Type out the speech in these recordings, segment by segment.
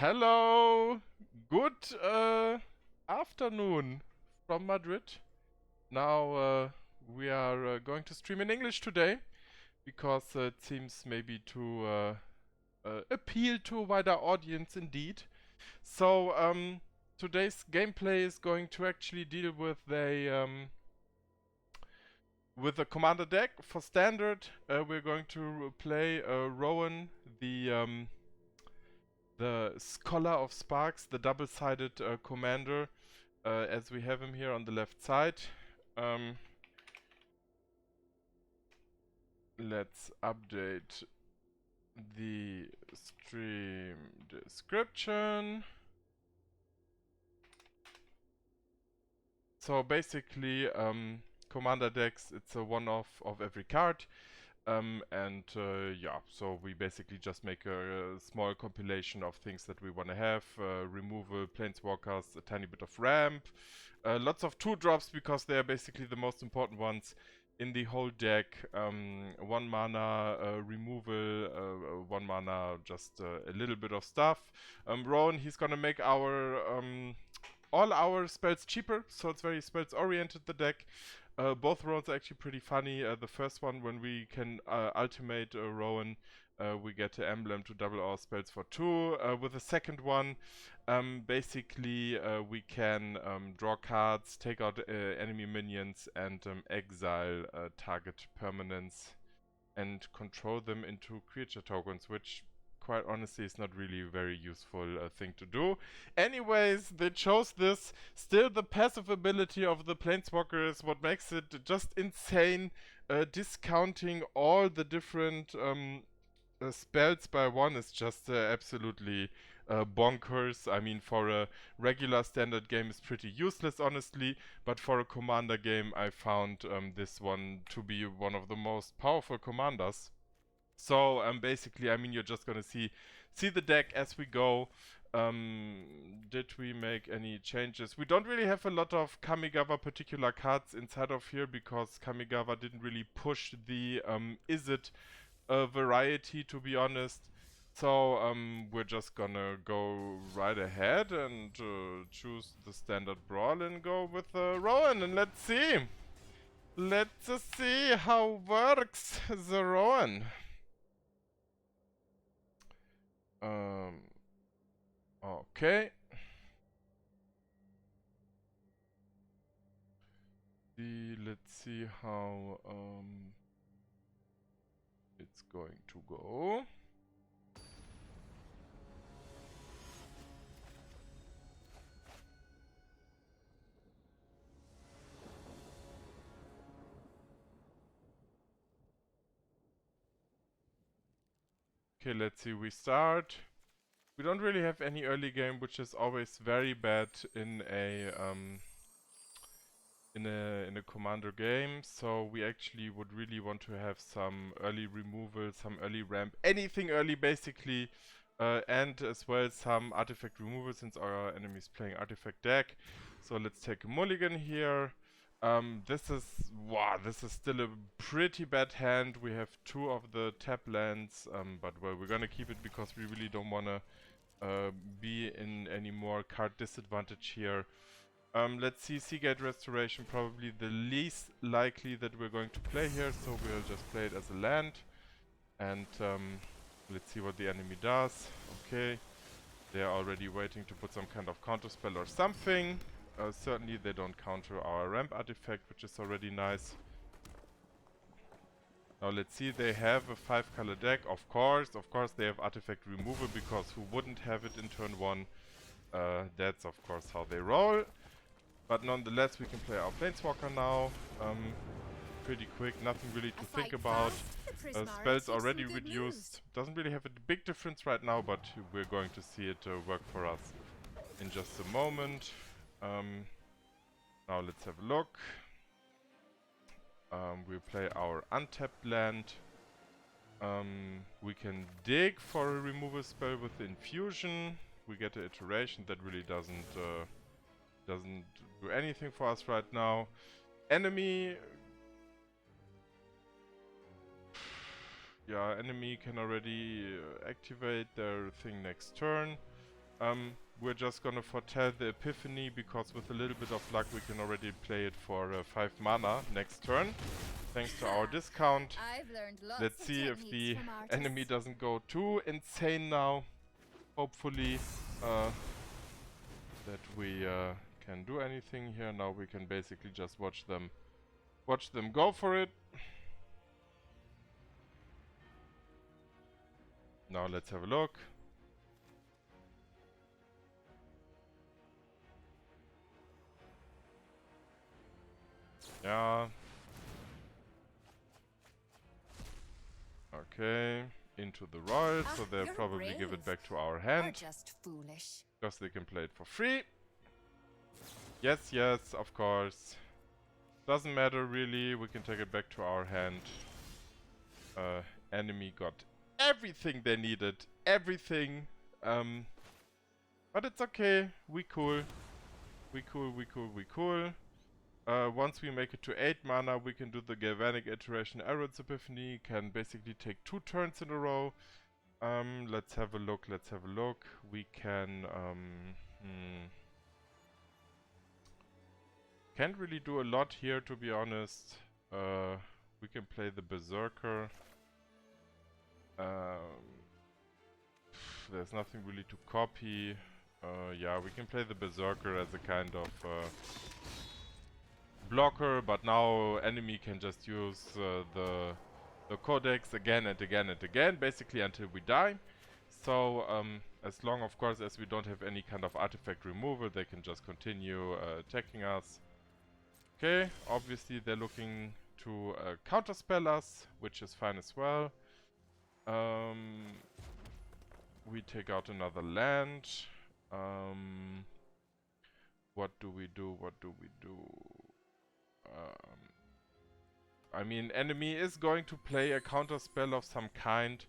Hello, good afternoon from Madrid. Now we are going to stream in English today because it seems maybe to appeal to a wider audience indeed. So today's gameplay is going to actually deal with a commander deck. For standard, we're going to play Rowan, the Scholar of Sparks, the double-sided commander, as we have him here on the left side. Let's update the stream description. So basically, commander decks, it's a one-off of every card. Yeah, so we basically just make a small compilation of things that we want to have. Removal, planeswalkers, a tiny bit of ramp, lots of 2-drops because they are basically the most important ones in the whole deck. 1 mana removal, 1 mana just a little bit of stuff. Rowan, he's gonna make our all our spells cheaper, so it's very spells oriented, the deck. Both Rowans are actually pretty funny. The first one, when we can ultimate Rowan, we get the emblem to double our spells for 2. With the second one, basically we can draw cards, take out enemy minions, and exile target permanents and control them into creature tokens, which quite honestly is not really a very useful thing to do. Anyways, they chose this. Still, the passive ability of the Planeswalker is what makes it just insane. Discounting all the different spells by 1 is just absolutely bonkers. I mean, for a regular standard game it's pretty useless, honestly, but for a commander game I found this one to be one of the most powerful commanders. So basically, I mean, you're just gonna see the deck as we go. Did we make any changes? We don't really have a lot of Kamigawa particular cards inside of here because Kamigawa didn't really push the Izzet variety, to be honest. So we're just gonna go right ahead and choose the standard brawl and go with Rowan, and let's see. Let's see how works the Rowan. Okay. Let's see how it's going to go. Okay, let's see, we start. We don't really have any early game, which is always very bad in a commander game. So we actually would really want to have some early removal, some early ramp, anything early basically, and as well some artifact removal since our enemy is playing artifact deck. So let's take a mulligan here. This is still a pretty bad hand. We have 2 of the tap lands, but well, we're gonna keep it because we really don't wanna be in any more card disadvantage here. Let's see, Seagate Restoration, probably the least likely that we're going to play here, so we'll just play it as a land. And let's see what the enemy does. Okay, they're already waiting to put some kind of counterspell or something. Certainly they don't counter our ramp artifact, which is already nice. Now let's see, they have a 5-color deck, of course they have artifact removal, because who wouldn't have it in turn 1? That's of course how they roll. But nonetheless, we can play our Planeswalker now. Pretty quick, nothing really to think about. Spells already reduced. Doesn't really have a big difference right now, but we're going to see it work for us in just a moment. Now let's have a look. We'll play our untapped land. We can dig for a removal spell with Infusion. We get an iteration that really doesn't do anything for us right now. Enemy enemy can already activate their thing next turn. We're just gonna foretell the Epiphany, because with a little bit of luck we can already play it for 5 mana next turn, thanks to our discount. Let's see if the enemy doesn't go too insane now. Hopefully that we can do anything here. Now we can basically just watch them go for it. Now let's have a look. Yeah. Okay. Into the Royal, so they'll probably give it back to our hand. Just foolish. Because they can play it for free. Yes, yes, of course. Doesn't matter really, we can take it back to our hand. Enemy got everything they needed. Everything. But it's okay. We cool. We cool. Once we make it to 8 mana, we can do the Galvanic Iteration Alrund's Epiphany. Can basically take 2 turns in a row. Let's have a look. We can... Can't really do a lot here, to be honest. We can play the Berserker. There's nothing really to copy. Yeah, we can play the Berserker as a kind of blocker, but now enemy can just use the Codex again and again, basically until we die. So as long, of course, as we don't have any kind of artifact removal, they can just continue attacking us. Okay, obviously they're looking to counterspell us, which is fine as well. We take out another land. What do we do? I mean, enemy is going to play a counterspell of some kind,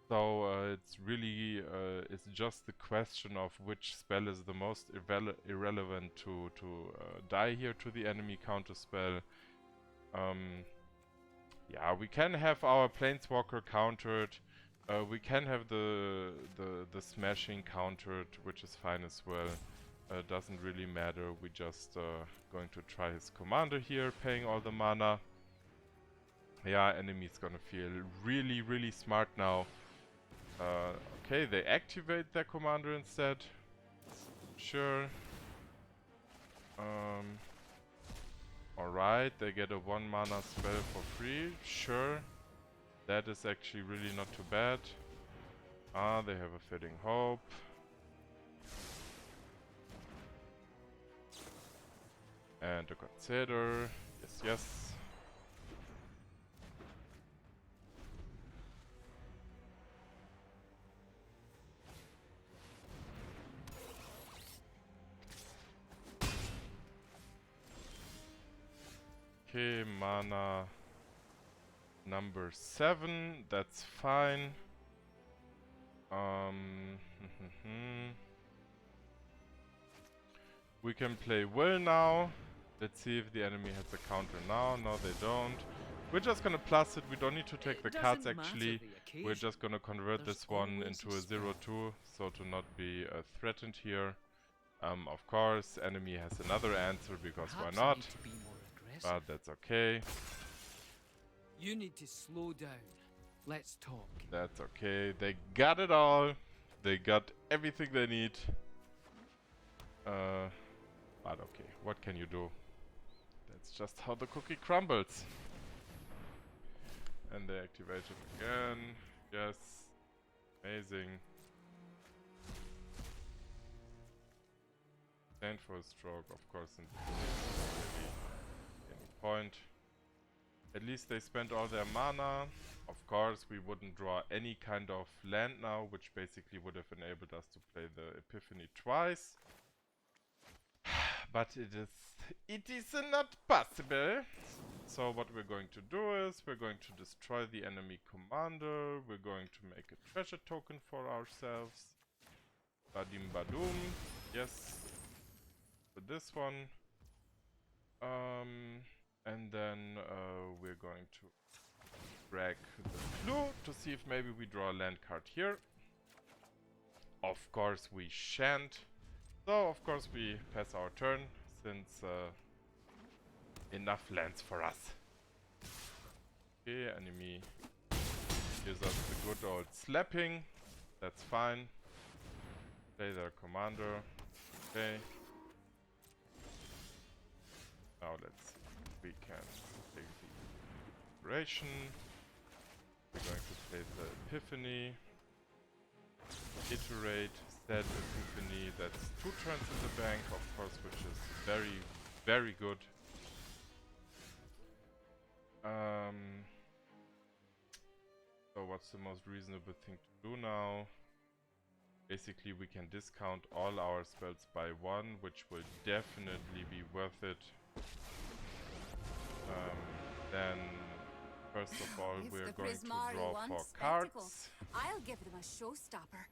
so it's really it's just the question of which spell is the most irrelevant to die here to the enemy counterspell. Yeah, we can have our Planeswalker countered. We can have the smashing countered, which is fine as well. Doesn't really matter. We just going to try his commander here, paying all the mana. Yeah, enemy's gonna feel really smart now. Okay, they activate their commander instead. Sure. Alright, they get a 1 mana spell for free. Sure. That is actually really not too bad. Ah, they have a Fitting Hope. And a Consider. Yes. Okay, mana number 7, that's fine. We can play Will now. Let's see if the enemy has a counter now. No, they don't. We're just gonna plus it. We don't need to take the cards actually. We're just gonna convert this one into a 0-2, so to not be threatened here. Of course, enemy has another answer, because why not? But that's okay. You need to slow down. Let's talk. That's okay. They got it all. They got everything they need. But okay, what can you do? That's just how the cookie crumbles. And they activate it again. Yes. Amazing. Disdainful Stroke, of course, in any point. At least they spent all their mana. Of course, we wouldn't draw any kind of land now, which basically would have enabled us to play the Epiphany twice. But it is not possible. So what we're going to do is we're going to destroy the enemy commander. We're going to make a treasure token for ourselves. Badim badoom. Yes. With this one. And then we're going to drag the clue to see if maybe we draw a land card here. Of course we shan't. So of course we pass our turn, since enough lands for us. Okay, enemy gives us the good old slapping. That's fine. Play their commander. Okay. Now we can take the inspiration. We're going to play the Epiphany. Iterate, set Epiphany. That's 2 turns in the bank, of course, which is very, very good. So what's the most reasonable thing to do now? Basically we can discount all our spells by 1, which will definitely be worth it. Then first of all we're going to draw 4 cards. I'll give them a showstopper.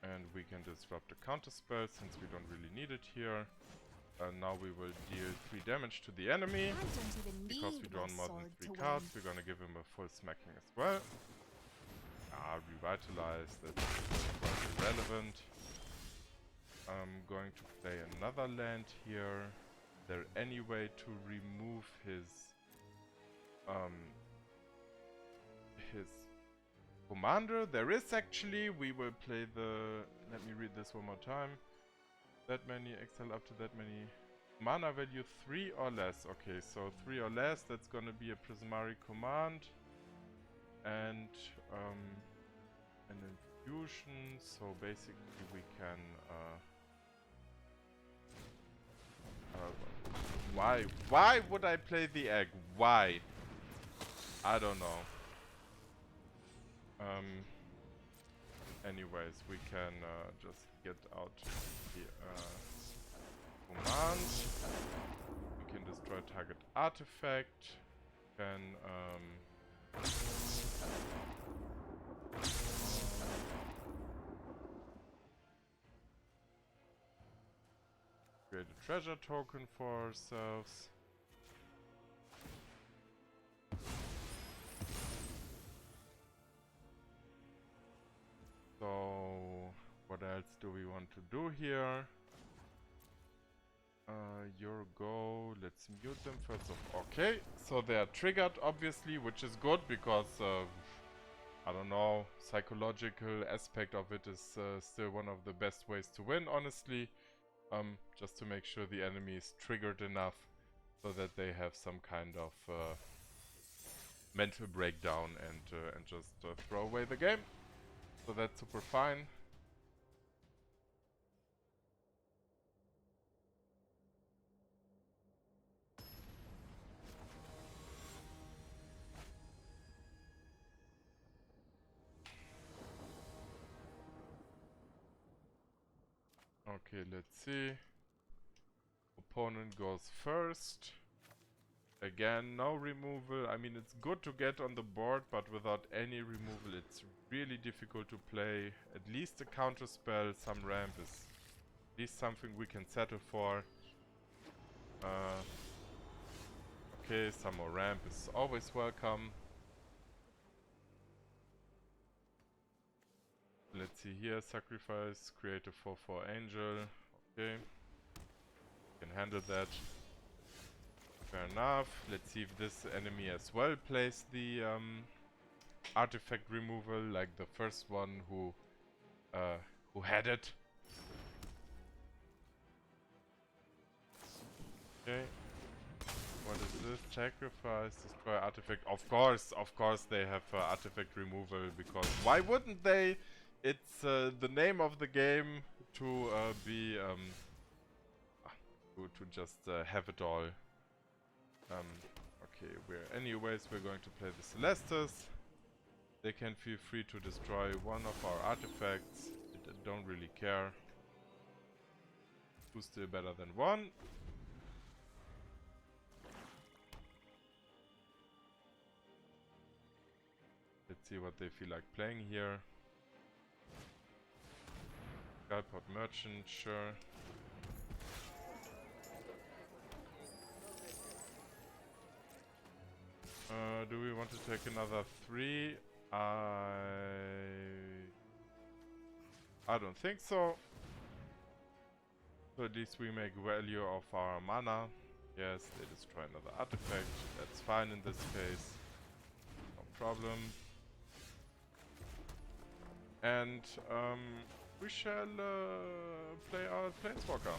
And we can disrupt the counter spell since we don't really need it here. Now we will deal 3 damage to the enemy. Because we draw more than 3 cards, we're gonna give him a full smacking as well. Revitalize, that's quite irrelevant. I'm going to play another land here. Is there any way to remove his commander? There is actually. We will play the... Let me read this one more time. That many, exile up to that many. Mana value 3 or less. Okay, so 3 or less, that's gonna be a Prismari command. And an infusion, so basically we can why would I play the egg? Why? I don't know. Anyways, we can just get out the command. We can destroy target artifact. Can create a treasure token for ourselves. So, what else do we want to do here? Your go. Let's mute them first of all. Okay, so they are triggered, obviously, which is good because I don't know, psychological aspect of it is still one of the best ways to win, honestly. Just to make sure the enemy is triggered enough so that they have some kind of mental breakdown and just throw away the game. So that's super fine. Okay, let's see. Opponent goes first. Again, no removal. I mean, it's good to get on the board, but without any removal, it's really difficult to play. At least a counter spell, some ramp is at least something we can settle for. Okay, some more ramp is always welcome. Let's see here, sacrifice, create a 4/4 angel. Okay, can handle that. Fair enough. Let's see if this enemy as well plays the artifact removal, like the first one who had it. Okay. What is this? Sacrifice, destroy artifact. Of course they have artifact removal, because why wouldn't they? It's the name of the game to be to just have it all. Okay, anyways we're going to play the Celestes. They can feel free to destroy one of our artifacts. I don't really care. Two's still better than one. Let's see what they feel like playing here. Skyport Merchant, sure. Do we want to take another 3? I don't think so. So at least we make value of our mana. Yes, they destroy another artifact. That's fine in this case. No problem. And we shall play our Planeswalker.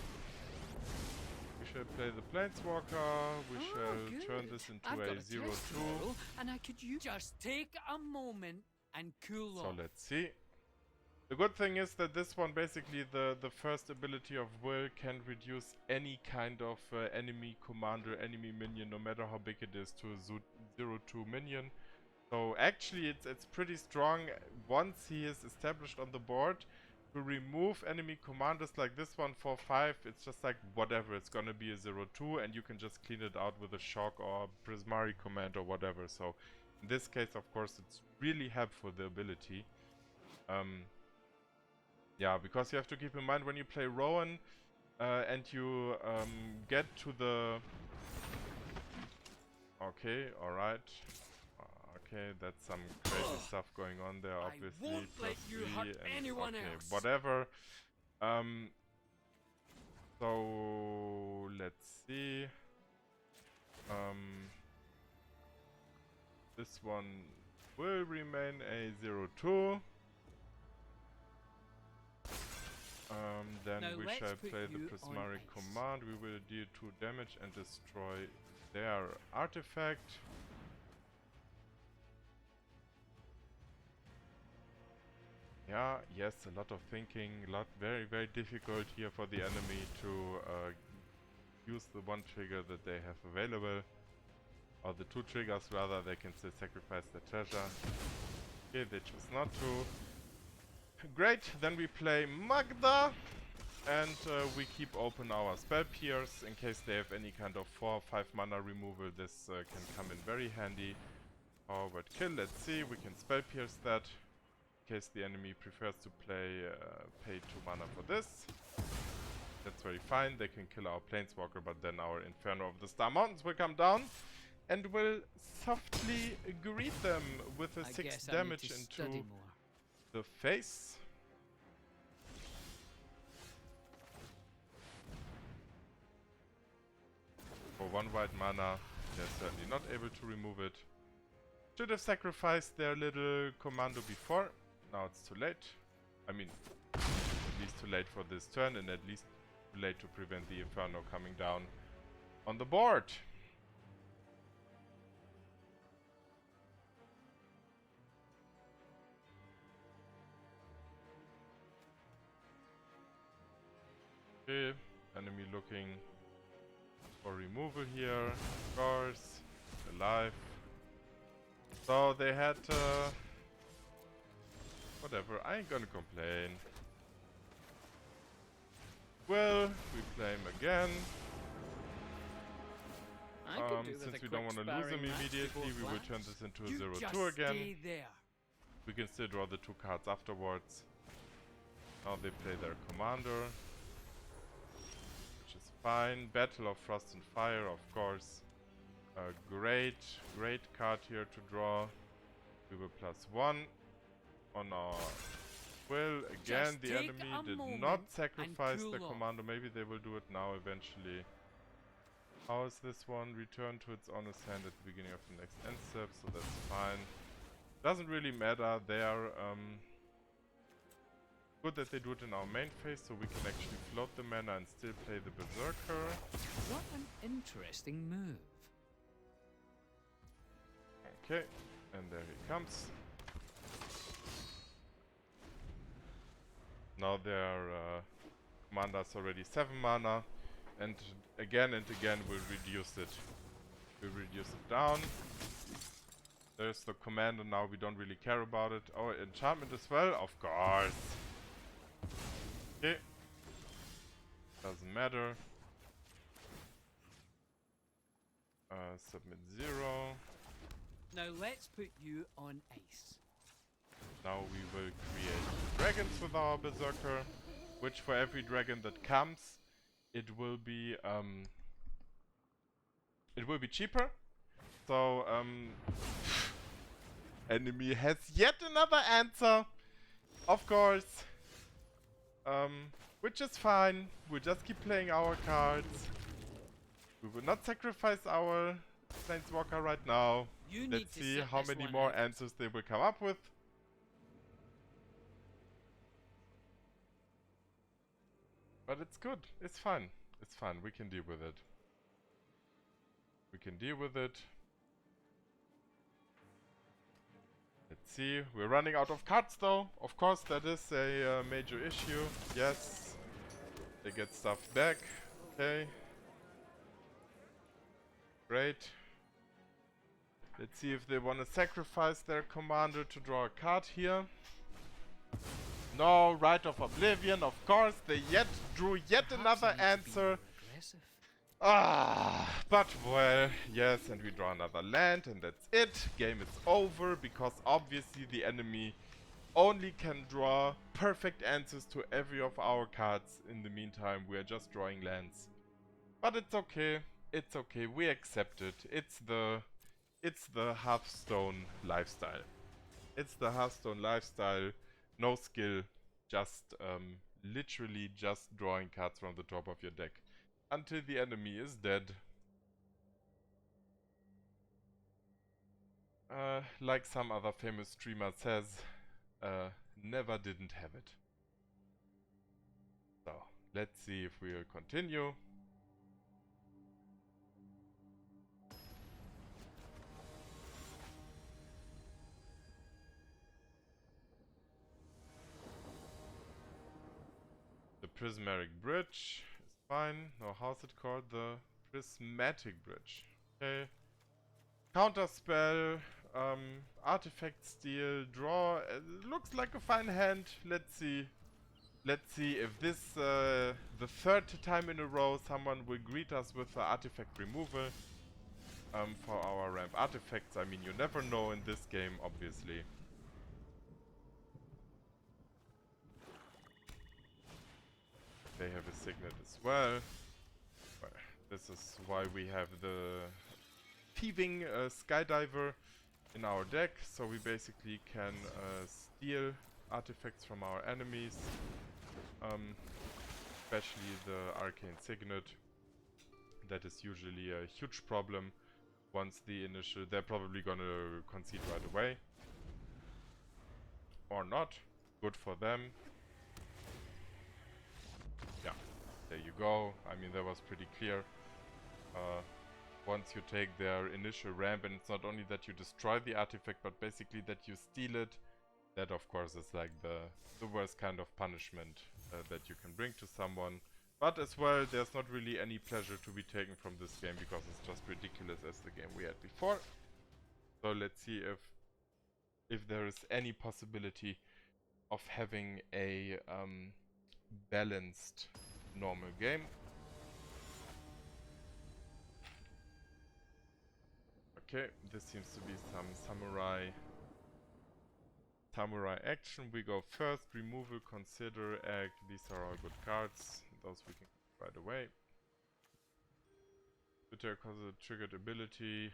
We shall play the Planeswalker. We shall turn this into I've got a a 0-2. test roll, and I could use. Just take a moment and cool So off. let's see. The good thing is that this one, basically the first ability of Will, can reduce any kind of enemy commander, enemy minion, no matter how big it is, to a 0-2 minion. So actually it's pretty strong once he is established on the board. To remove enemy commanders like this one for 5, it's just like whatever, it's gonna be a 0-2 and you can just clean it out with a shock or Prismari command or whatever. So in this case, of course, it's really helpful, the ability. Yeah, because you have to keep in mind when you play Rowan and you get to the... Okay, alright. Okay, that's some crazy stuff going on there, obviously. I won't let you hurt anyone else. Whatever. So let's see. This one will remain a 0-2. Then Now we let's shall put play the you Prismari on ice. command. We will deal 2 damage and destroy their artifact. Yeah, yes, a lot of thinking, very, very difficult here for the enemy to use the one trigger that they have available. Or the 2 triggers rather, they can still sacrifice their treasure. Okay, they choose not to. Great, then we play Magda, and we keep open our spell pierce in case they have any kind of 4 or 5 mana removal. This can come in very handy. Forward kill, let's see, we can spell pierce that. In case the enemy prefers to play pay 2 mana for this. That's very fine, they can kill our Planeswalker, but then our Inferno of the Star Mountains will come down and will softly greet them with a 6 damage into the face. For 1 white mana, they're certainly not able to remove it. Should have sacrificed their little commando before. Now it's too late. I mean, at least too late for this turn, and at least too late to prevent the Inferno coming down on the board. Okay, enemy looking for removal here. Of course, alive. So they had whatever, I ain't gonna complain. Well, we play him again. Since we don't want to lose him immediately, we will turn this into a 0-2 again. We can still draw the 2 cards afterwards. Now they play their commander, which is fine. Battle of Frost and Fire, of course. A great card here to draw. We will +1 on our will. Again, the enemy did not sacrifice the commander. Maybe they will do it now eventually. How is this one? Return to its honest hand at the beginning of the next end step, so that's fine. Doesn't really matter. They are good that they do it in our main phase, so we can actually float the mana and still play the Berserker. What an interesting move. Okay, and there he comes. Now their commander's already 7 mana, and again we'll reduce it. We'll reduce it down. There's the commander now, we don't really care about it. Oh, enchantment as well? Of course! Okay. Doesn't matter. Submit 0. Now let's put you on ice. Now we will create dragons with our Berserker, which for every dragon that comes, it will be cheaper. So Enemy has yet another answer, of course. Which is fine. We'll just keep playing our cards. We will not sacrifice our Planeswalker right now. Let's see how many more answers they will come up with. But it's good. It's fun. It's fun. We can deal with it. We can deal with it. Let's see. We're running out of cards though. Of course, that is a major issue. Yes. They get stuff back. Okay. Great. Let's see if they want to sacrifice their commander to draw a card here. No, Rite of Oblivion, of course. They drew yet another answer. But well, yes, and we draw another land, and that's it. Game is over, because obviously the enemy only can draw perfect answers to every of our cards. In the meantime, we are just drawing lands. But it's okay. It's okay. We accept it. It's the Hearthstone lifestyle. It's the Hearthstone lifestyle. No skill, just literally just drawing cards from the top of your deck until the enemy is dead. Like some other famous streamer says, never didn't have it. So, let's see if we'll continue. The Prismatic Bridge is fine. No, how's it called? The Prismatic Bridge. Okay. Counter spell, artifact steal, draw. Looks like a fine hand. Let's see. Let's see if this, the third time in a row, someone will greet us with artifact removal for our ramp artifacts. I mean, you never know in this game, obviously. They have a signet as well. This is why we have the thieving skydiver in our deck, so we basically can steal artifacts from our enemies, especially the arcane signet. That is usually a huge problem once the initial... They're probably gonna concede right away. Or not. Good for them. Yeah, there you go. I mean, that was pretty clear. Once you take their initial ramp, and it's not only that you destroy the artifact, but basically that you steal it, that of course is like the worst kind of punishment that you can bring to someone. But as well, there's not really any pleasure to be taken from this game, because it's just ridiculous as the game we had before. So let's see if there is any possibility of having a balanced normal game. Okay, this seems to be some samurai action. We go first, removal, consider, act. These are all good cards. Those we can get right away. Bitter cause a triggered ability.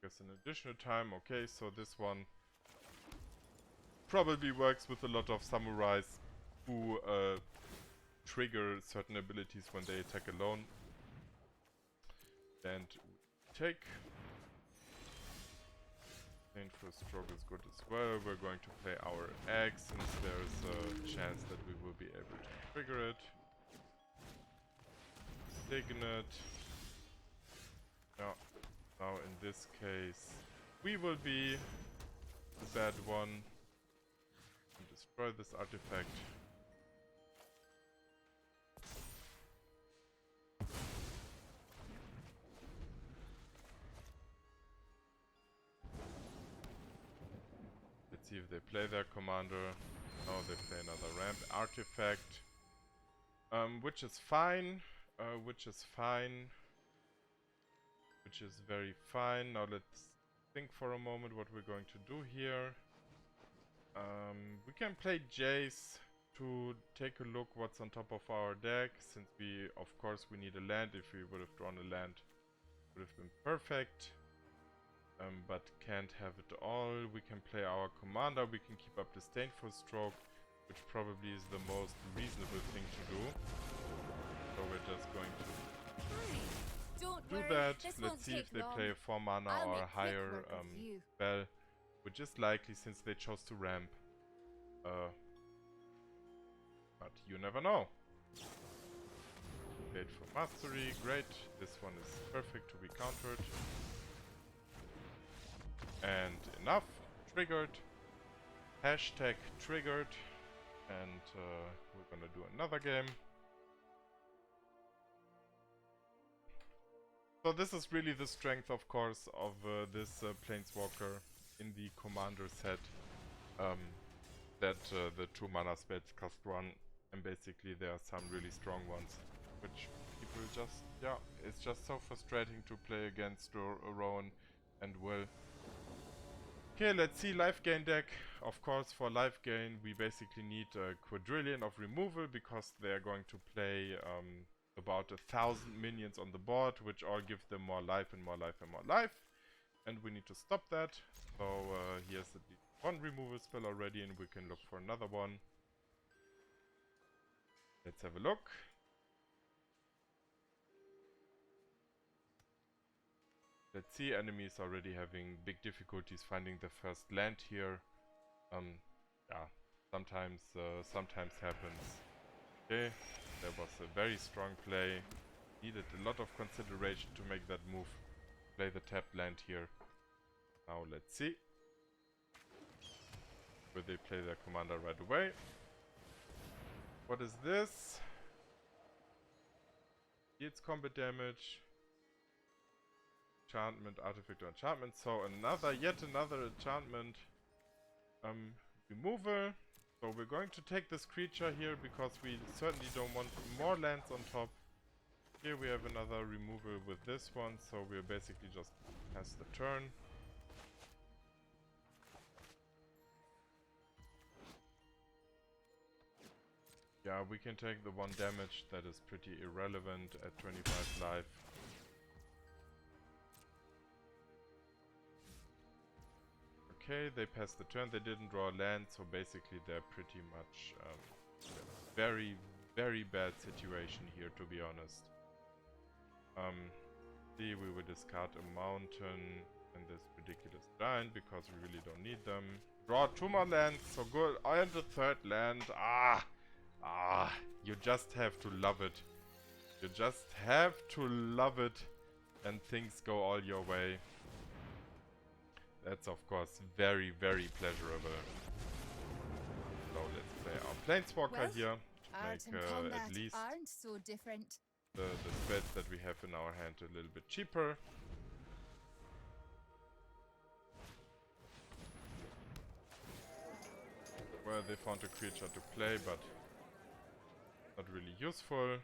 Guess an additional time. Okay, so this one probably works with a lot of samurais who trigger certain abilities when they attack alone. And take. Disdainful Stroke is good as well. We're going to play our egg since there's a chance that we will be able to trigger it. Signet. Yeah. Now in this case, we will be the bad one and destroy this artifact. See if they play their commander. No, they play another ramp artifact, which is fine, which is very fine. Now let's think for a moment what we're going to do here. We can play Jace to take a look what's on top of our deck, since we, of course, we need a land. If we would have drawn a land, it would have been perfect. but can't have it all. We can play our commander, we can keep up Disdainful Stroke, which probably is the most reasonable thing to do. So we're just going to Don't do worry, that. this Let's won't see if take they long. play a 4 mana I'll or make a quick higher work of you. spell, which is likely since they chose to ramp. But you never know. Wait for mastery, great. This one is perfect to be countered. And enough. Triggered. Hashtag triggered. And we're gonna do another game. So this is really the strength, of course, of this Planeswalker in the commander set. That the 2 mana spells cost 1, and basically there are some really strong ones, which people just, yeah, it's just so frustrating to play against Rowan and Will. Okay, let's see life gain deck. Of course, for life gain we basically need a quadrillion of removal, because they're going to play about 1,000 minions on the board, which all give them more life and more life and more life. And we need to stop that. So here's at least one removal spell already, and we can look for another one. Let's have a look. Let's see, enemies already having big difficulties finding the first land here. Yeah, sometimes happens. Okay, there was a very strong play. Needed a lot of consideration to make that move. Play the tapped land here. Now let's see. Will they play their commander right away? What is this? Deals combat damage. Enchantment, artifact or enchantment. So yet another enchantment. Removal. So we're going to take this creature here because we certainly don't want more lands on top. Here we have another removal with this one, so we're basically just pass the turn. Yeah, we can take the 1 damage, that is pretty irrelevant at 25 life. Okay, they passed the turn, they didn't draw land, so basically they're pretty much very, very bad situation here, to be honest. See, we will discard a mountain and this ridiculous giant because we really don't need them. Draw 2 more lands, so good. And the 3rd land. You just have to love it. You just have to love it, and things go all your way. That's of course very, very pleasurable. So let's play our Planeswalker here to make at least aren't so different. the spells that we have in our hand a little bit cheaper. Well, they found a creature to play, but not really useful.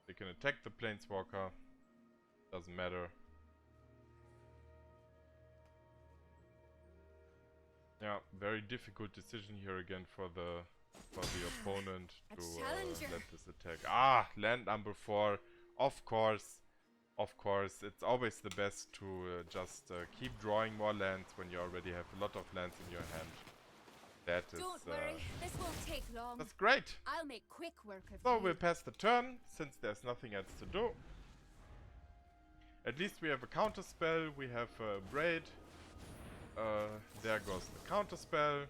They can attack the Planeswalker. Doesn't matter. Yeah, very difficult decision here again for the opponent to let this attack. Land number 4. Of course, it's always the best to just keep drawing more lands when you already have a lot of lands in your hand. That is. Don't worry, this won't take long. That's great. I'll make quick work of So you. we'll pass the turn since there's nothing else to do. At least we have a counter spell. We have Braid. There goes the counter spell.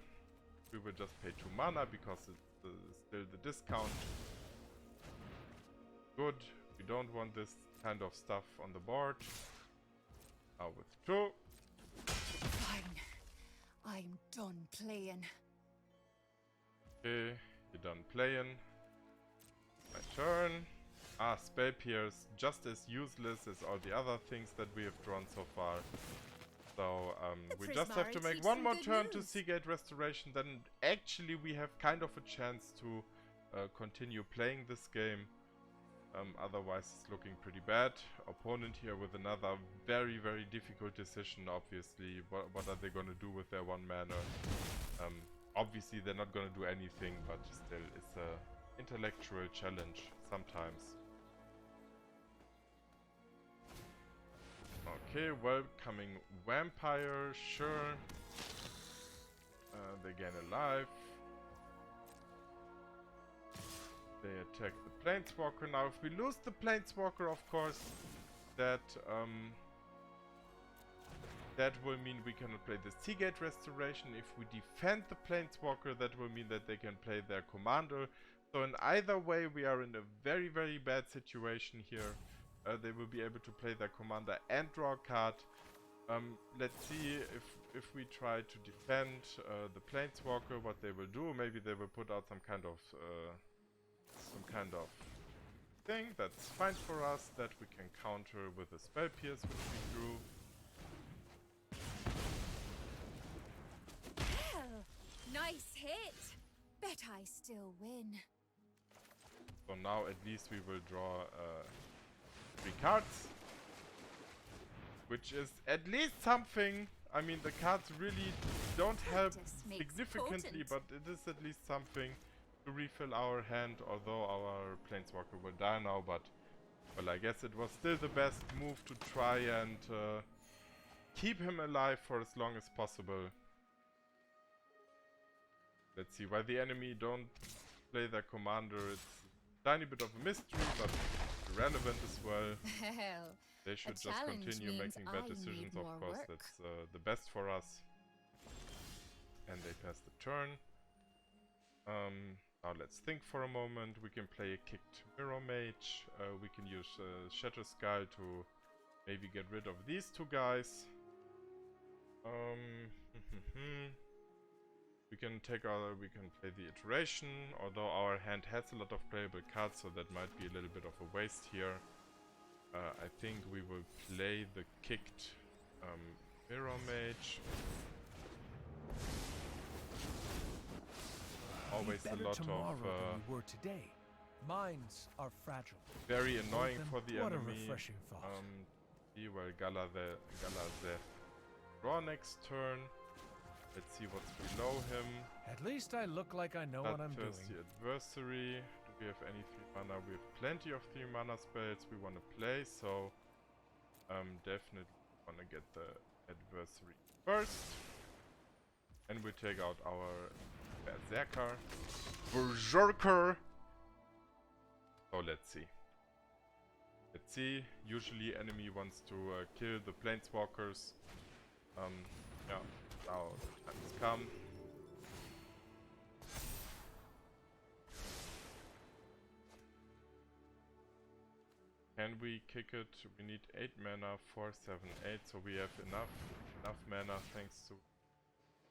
We will just pay 2 mana because it's still the discount. Good. We don't want this kind of stuff on the board. Now with 2. Fine. I'm done playing. Okay, you're done playing. My turn. Spell Pierce, just as useless as all the other things that we have drawn so far. So we just have to make one more turn to Seagate Restoration, then actually we have kind of a chance to continue playing this game. Otherwise it's looking pretty bad. Opponent here with another very, very difficult decision, obviously. What are they going to do with their 1 mana? Obviously they're not going to do anything, but still it's a intellectual challenge sometimes. Okay, welcoming vampire, sure. They gain a life. They attack the Planeswalker. Now, if we lose the Planeswalker, of course, that will mean we cannot play the Seagate Restoration. If we defend the Planeswalker, that will mean that they can play their commander. So in either way, we are in a very, very bad situation here. They will be able to play their commander and draw a card. Let's see if we try to defend the Planeswalker, what they will do. Maybe they will put out some kind of thing that's fine for us that we can counter with a Spell Pierce, which we drew. Well, nice hit. Bet I still win. So now at least we will draw 3 cards, which is at least something. I mean, the cards really don't help significantly, but it is at least something to refill our hand, although our Planeswalker will die now. But, well, I guess it was still the best move to try and keep him alive for as long as possible. Let's see, why the enemy don't play their commander, it's a tiny bit of a mystery, but relevant as well. Well, they should just continue making bad decisions, of course. That's the best for us. And they pass the turn. Now let's think for a moment. We can play a kicked Mirror Mage. We can use Shatterskull to maybe get rid of these 2 guys. We can play the Iteration, although our hand has a lot of playable cards, so that might be a little bit of a waste here. I think we will play the kicked Mirror Mage. Always a lot of we were today. Minds are fragile. very annoying for the What a enemy. refreshing thought. Well, Galazeth draw next turn. Let's see what's below him. At least I look like I know what I'm doing. Bloodthirsty Adversary. Do we have any 3 mana? We have plenty of 3 mana spells we want to play, so definitely want to get the Adversary first. And we take out our Berserker. So let's see. Let's see. Usually enemy wants to kill the Planeswalkers. Yeah. Now the time has come. Can we kick it? We need 8 mana, 4, 7, 8, so we have enough mana thanks to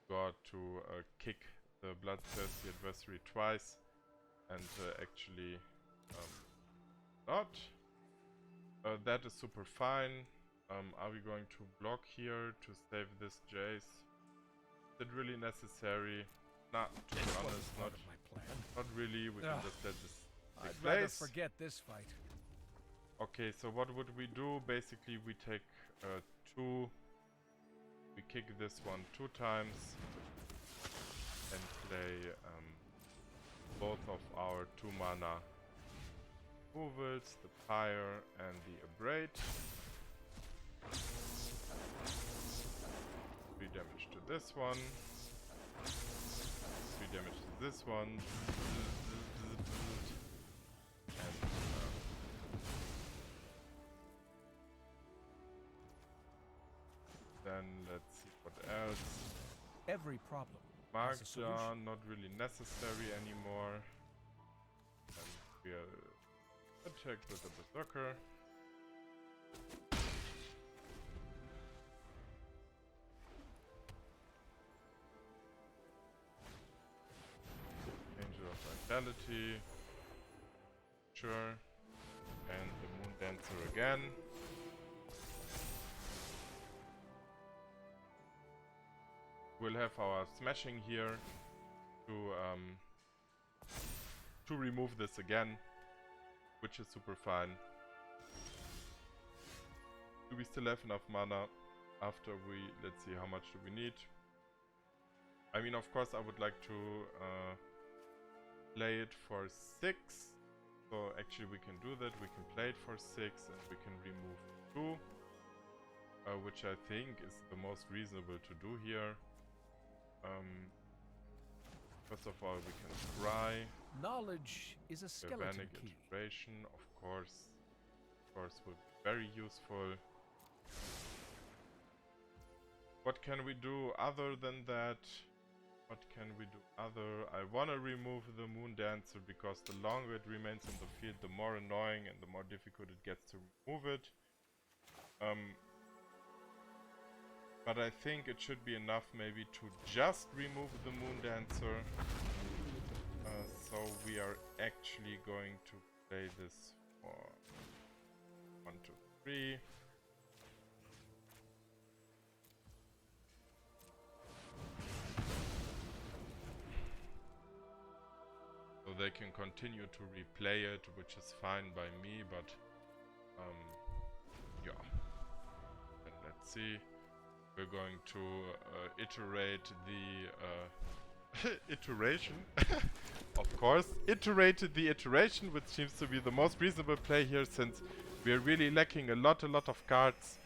God to kick the Bloodthirsty Adversary twice, and actually not. That is super fine. Are we going to block here to save this Jace? Is it really necessary? Nah, to be honest, not really. We can just let this take I'd rather place. forget this fight. Okay, so what would we do? Basically, we take 2. We kick this one 2 times and play both of our 2 mana removals, the Pyre and the Abrade. 3 damage to this one. 3 damage to this one. And then let's see what else. Every problem has a solution. Magma, not really necessary anymore. And we'll attack with the Berserker. Angel of Vitality. Sure. And the Moon Dancer again. We'll have our smashing here to remove this again, which is super fine. Do we still have enough mana after we... let's see, how much do we need? I mean, of course, I would like to play it for 6. So actually we can do that. We can play it for 6 and we can remove 2. which I think is the most reasonable to do here. First of all, we can try Knowledge is a skeleton Galvanic key. Iteration, of course, will be very useful. What can we do other than that? What can we do other? I want to remove the Moon Dancer because the longer it remains in the field, the more annoying and the more difficult it gets to remove it. But I think it should be enough maybe to just remove the Moon Dancer. So we are actually going to play this for 1, 2, 3. So they can continue to replay it, which is fine by me, but yeah. And let's see. We're going to iterate the iteration. Of course, iterated the iteration, which seems to be the most reasonable play here, since we are really lacking a lot of cards.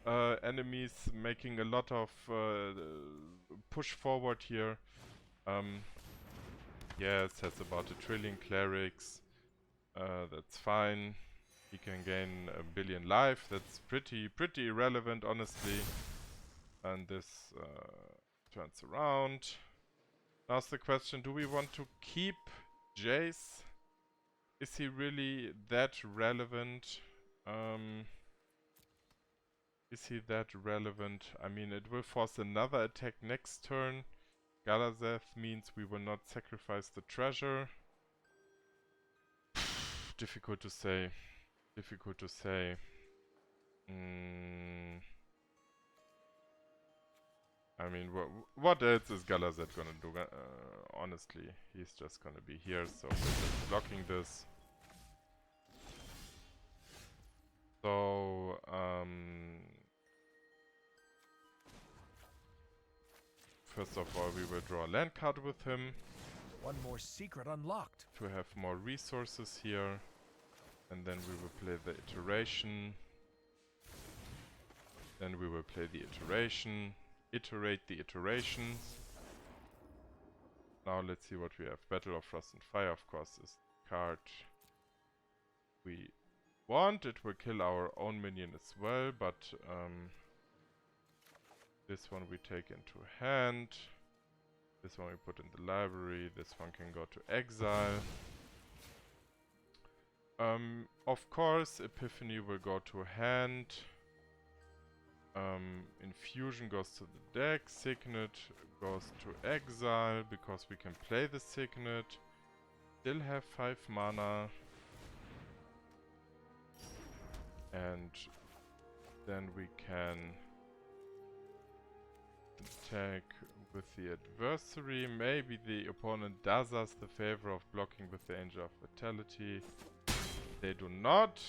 Enemies making a lot of push forward here. Yeah, it says about the Trillion Clerics. That's fine. He can gain 1 billion life. That's pretty irrelevant, honestly. And this turns around. Now's the question, do we want to keep Jace? Is he really that relevant? Is he that relevant? I mean, it will force another attack next turn. Galazeth means we will not sacrifice the treasure. Difficult to say. Difficult to say. I mean, what else is Galazeth gonna do? Honestly, he's just gonna be here, so we're just blocking this. So, first of all, we will draw a land card with him. One more secret unlocked. To have more resources here. And then we will play the iteration. Then we will play the iteration. Iterate the iterations. Now let's see what we have. Battle of Frost and Fire, of course, is the card we want. It will kill our own minion as well, but this one we take into hand. This one we put in the library. This one can go to exile. Of course, Epiphany will go to hand. Infusion goes to the deck. Signet goes to exile because we can play the Signet. Still have 5 mana. And then we can attack with the adversary. Maybe the opponent does us the favor of blocking with the Angel of Vitality. They do not,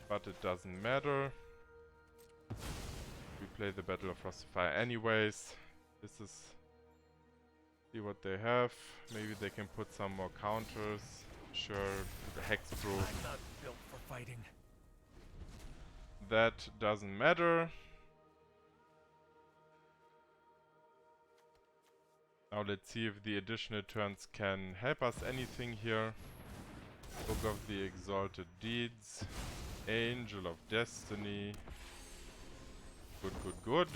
but it doesn't matter. We play the Battle of Frost and Fire anyways. This is... see what they have. Maybe they can put some more counters. Sure, the Hexproof. I'm not built for fighting. That doesn't matter. Now let's see if the additional turns can help us anything here. Book of the Exalted Deeds. Angel of Destiny. Good.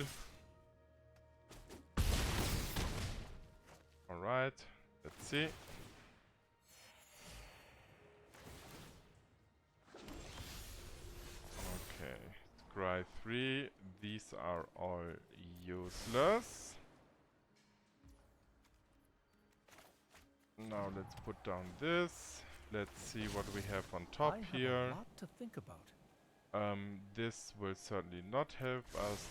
Alright, let's see. Okay, Scry 3. These are all useless. Now let's put down this. Let's see what we have on top here. I have a lot to think about. This will certainly not help us.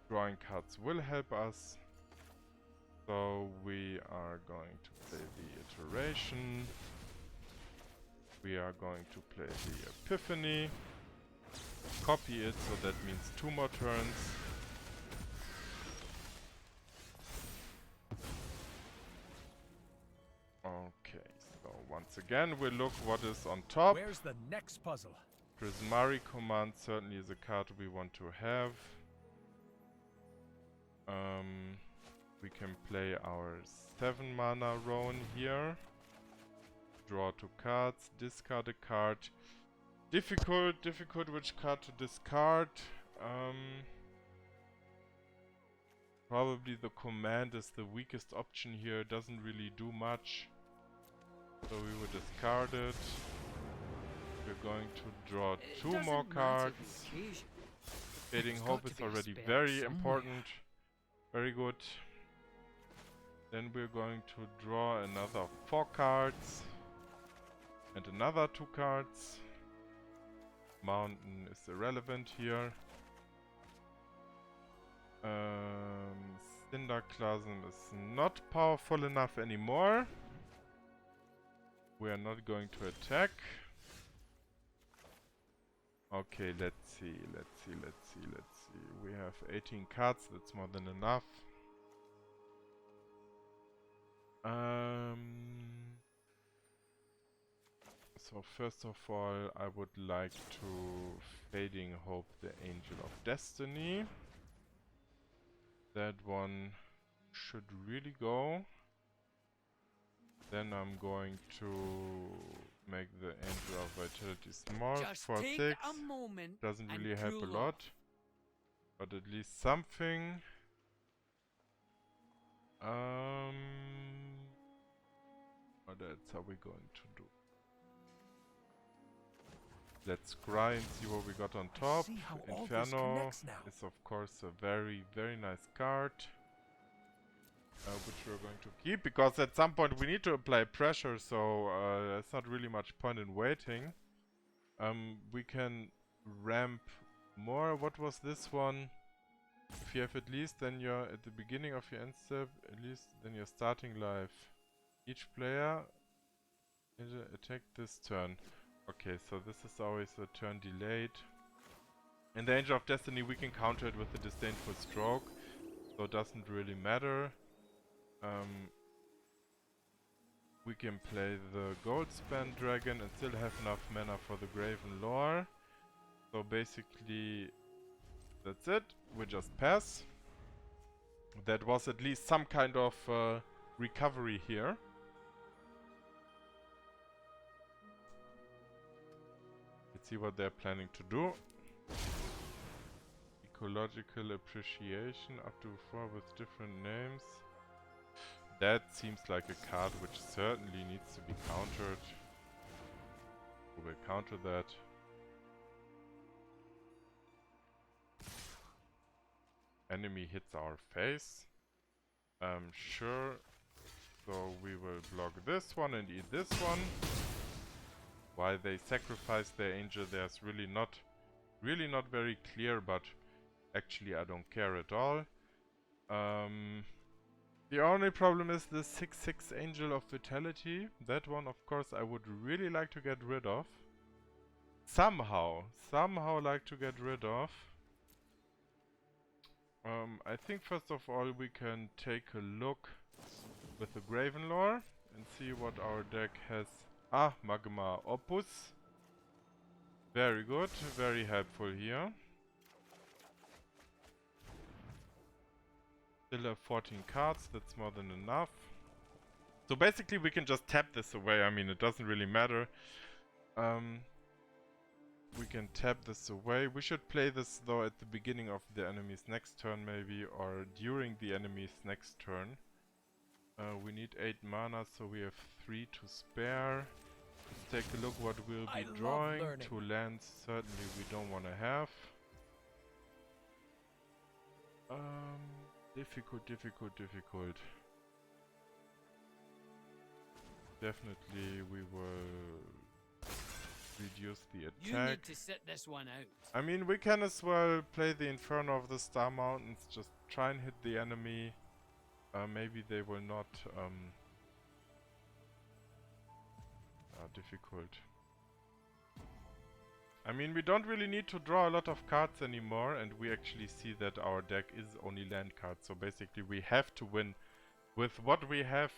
Drawing cards will help us. So we are going to play the iteration. We are going to play the Epiphany. Copy it, so that means 2 more turns. Okay, so once again we'll look what is on top. Where's the next puzzle? Prismari command certainly is a card we want to have. We can play our 7 mana Rowan here. Draw 2 cards, discard a card. Difficult which card to discard. Probably the command is the weakest option here, doesn't really do much. So we will discard it. We're going to draw 2 more cards. Fading Hope is already very important. Very good. Then we're going to draw another 4 cards. And another 2 cards. Mountain is irrelevant here. Cinderclasm is not powerful enough anymore. We are not going to attack. Okay, let's see. We have 18 cards, that's more than enough. So first of all, I would like to Fading Hope the Angel of Destiny. That one should really go. Then I'm going to make the Angel of Vitality small for 6. Doesn't really help a lot, but at least something. That's how we're going to do. Let's scry and see what we got on top. Inferno is of course a very, very nice card. Which we're going to keep, because at some point we need to apply pressure, so there's not really much point in waiting. We can ramp more. What was this one? If you have at least, then you're at the beginning of your end step, at least then you're starting life. Each player attack this turn. Okay, so this is always a turn delayed. In the Angel of Destiny we can counter it with the Disdainful Stroke, so it doesn't really matter. We can play the Goldspan Dragon and still have enough mana for the Graven Lore. So basically, that's it. We just pass. That was at least some kind of recovery here. Let's see what they're planning to do. Ecological Appreciation, up to 4 with different names. That seems like a card which certainly needs to be countered. We will counter that. Enemy hits our face. Sure. So we will block this one and eat this one. Why they sacrifice their angel, there's really not very clear, but actually I don't care at all. The only problem is the 6/6 Angel of Vitality. That one, of course, I would really like to get rid of. Somehow like to get rid of. I think first of all we can take a look with the Graven Lore and see what our deck has. Ah, Magma Opus. Very good, very helpful here. Still have 14 cards, that's more than enough. So basically we can just tap this away, I mean it doesn't really matter. We can tap this away. We should play this though at the beginning of the enemy's next turn maybe, or during the enemy's next turn. We need 8 mana, so we have 3 to spare. Let's take a look what we'll be drawing. 2 lands certainly we don't want to have. Difficult. Definitely we will reduce the attack. You need to sit this one out. I mean, we can as well play the Inferno of the Star Mountains, just try and hit the enemy. Maybe they will not. Difficult. I mean, we don't really need to draw a lot of cards anymore, and we actually see that our deck is only land cards. So basically, we have to win with what we have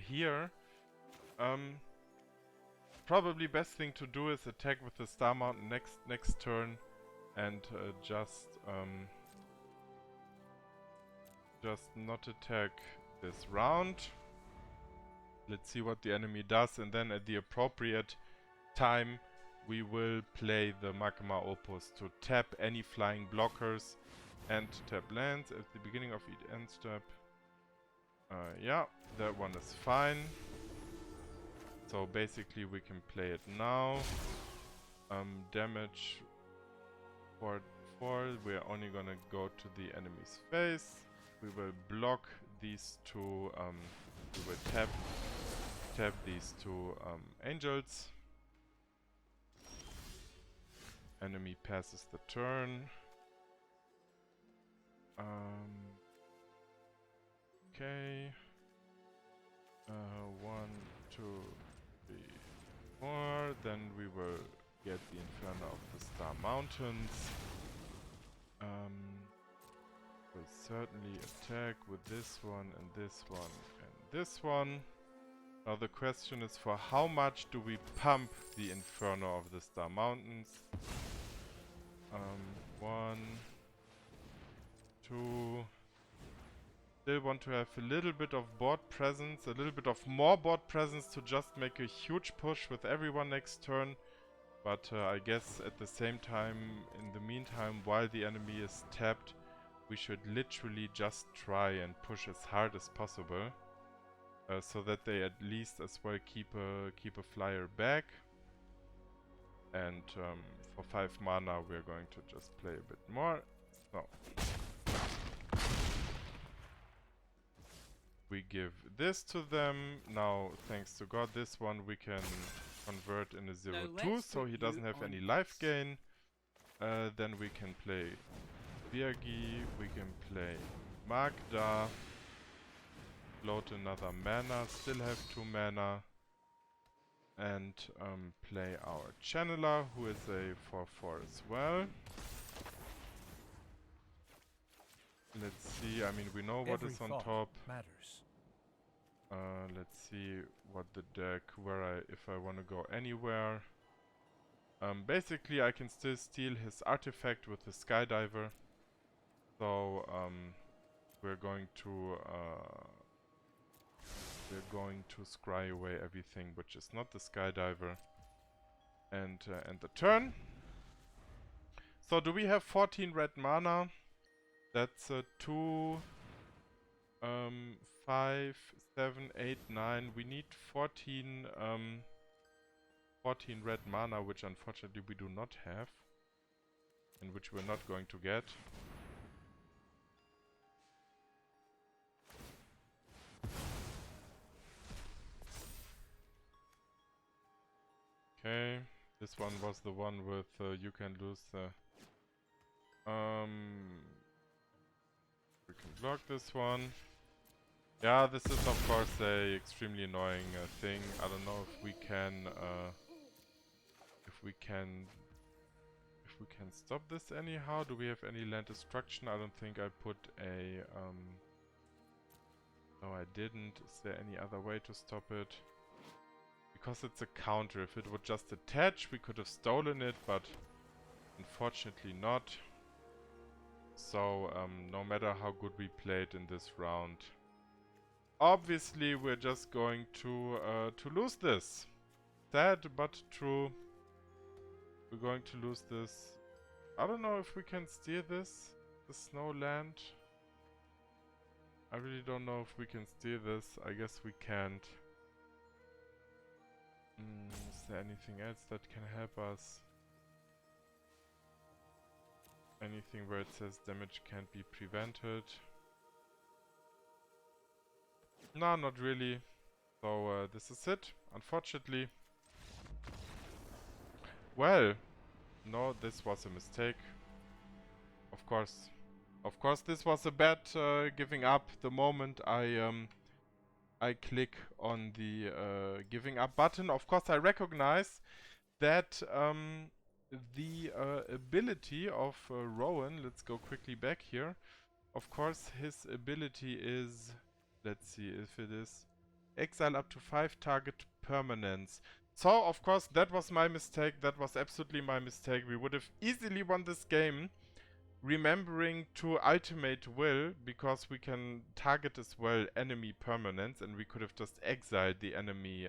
here. Probably best thing to do is attack with the Star Mountain next turn, and just just not attack this round. Let's see what the enemy does, and then at the appropriate time we will play the Magma Opus to tap any flying blockers and tap lands at the beginning of each end step. Yeah, that one is fine. So basically we can play it now. Damage for 4, we're only gonna go to the enemy's face. We will block these two, we will tap these two angels. Enemy passes the turn. Okay. 1, 2, 3, 4. Then we will get the Inferno of the Star Mountains. We'll certainly attack with this one and this one and this one. Now the question is, for how much do we pump the Inferno of the Star Mountains? 1, 2. Still want to have a little bit of board presence, a little bit of more board presence to just make a huge push with everyone next turn. But I guess at the same time, in the meantime, while the enemy is tapped, we should literally just try and push as hard as possible. So that they at least as well keep a flyer back. And for 5 mana we're going to just play a bit more. So we give this to them. Now, thanks to God, this one we can convert in a 0-2, so he doesn't have any life gain. Then we can play Brdige, we can play Magda, float another mana, still have 2 mana, and play our Channeler, who is a 4-4 as well. Let's see, I mean, we know what is on top. Matters. Let's see what the deck, if I want to go anywhere. Basically, I can still steal his artifact with the Skydiver. So, we're going to scry away everything which is not the Skydiver. And the turn. So, do we have 14 red mana? That's 2, 5, 7, 8, 9. We need 14 red mana, which unfortunately we do not have, and which we're not going to get. Okay, this one was the one with you can lose the... we can block this one. Yeah, this is of course a extremely annoying thing. I don't know if we can stop this anyhow. Do we have any land destruction? I don't think I put a no, I didn't. Is there any other way to stop it? Because it's a counter. If it would just attach, we could have stolen it, but unfortunately not. So no matter how good we played in this round, obviously we're just going to lose this. Sad but true. We're going to lose this. I don't know if we can steer this, the snow land. I really don't know if we can steer this. I guess we can't. Is there anything else that can help us? Anything where it says damage can't be prevented? No, not really. So this is it, unfortunately. Well, no, this was a mistake. Of course, this was a bad giving up. The moment I click on the giving up button, of course I recognize that the ability of Rowan, let's go quickly back here. Of course, his ability is, let's see if it is, exile up to 5 target permanents. So, of course, that was my mistake. That was absolutely my mistake. We would have easily won this game remembering to ultimate will, because we can target as well enemy permanents, and we could have just exiled the enemy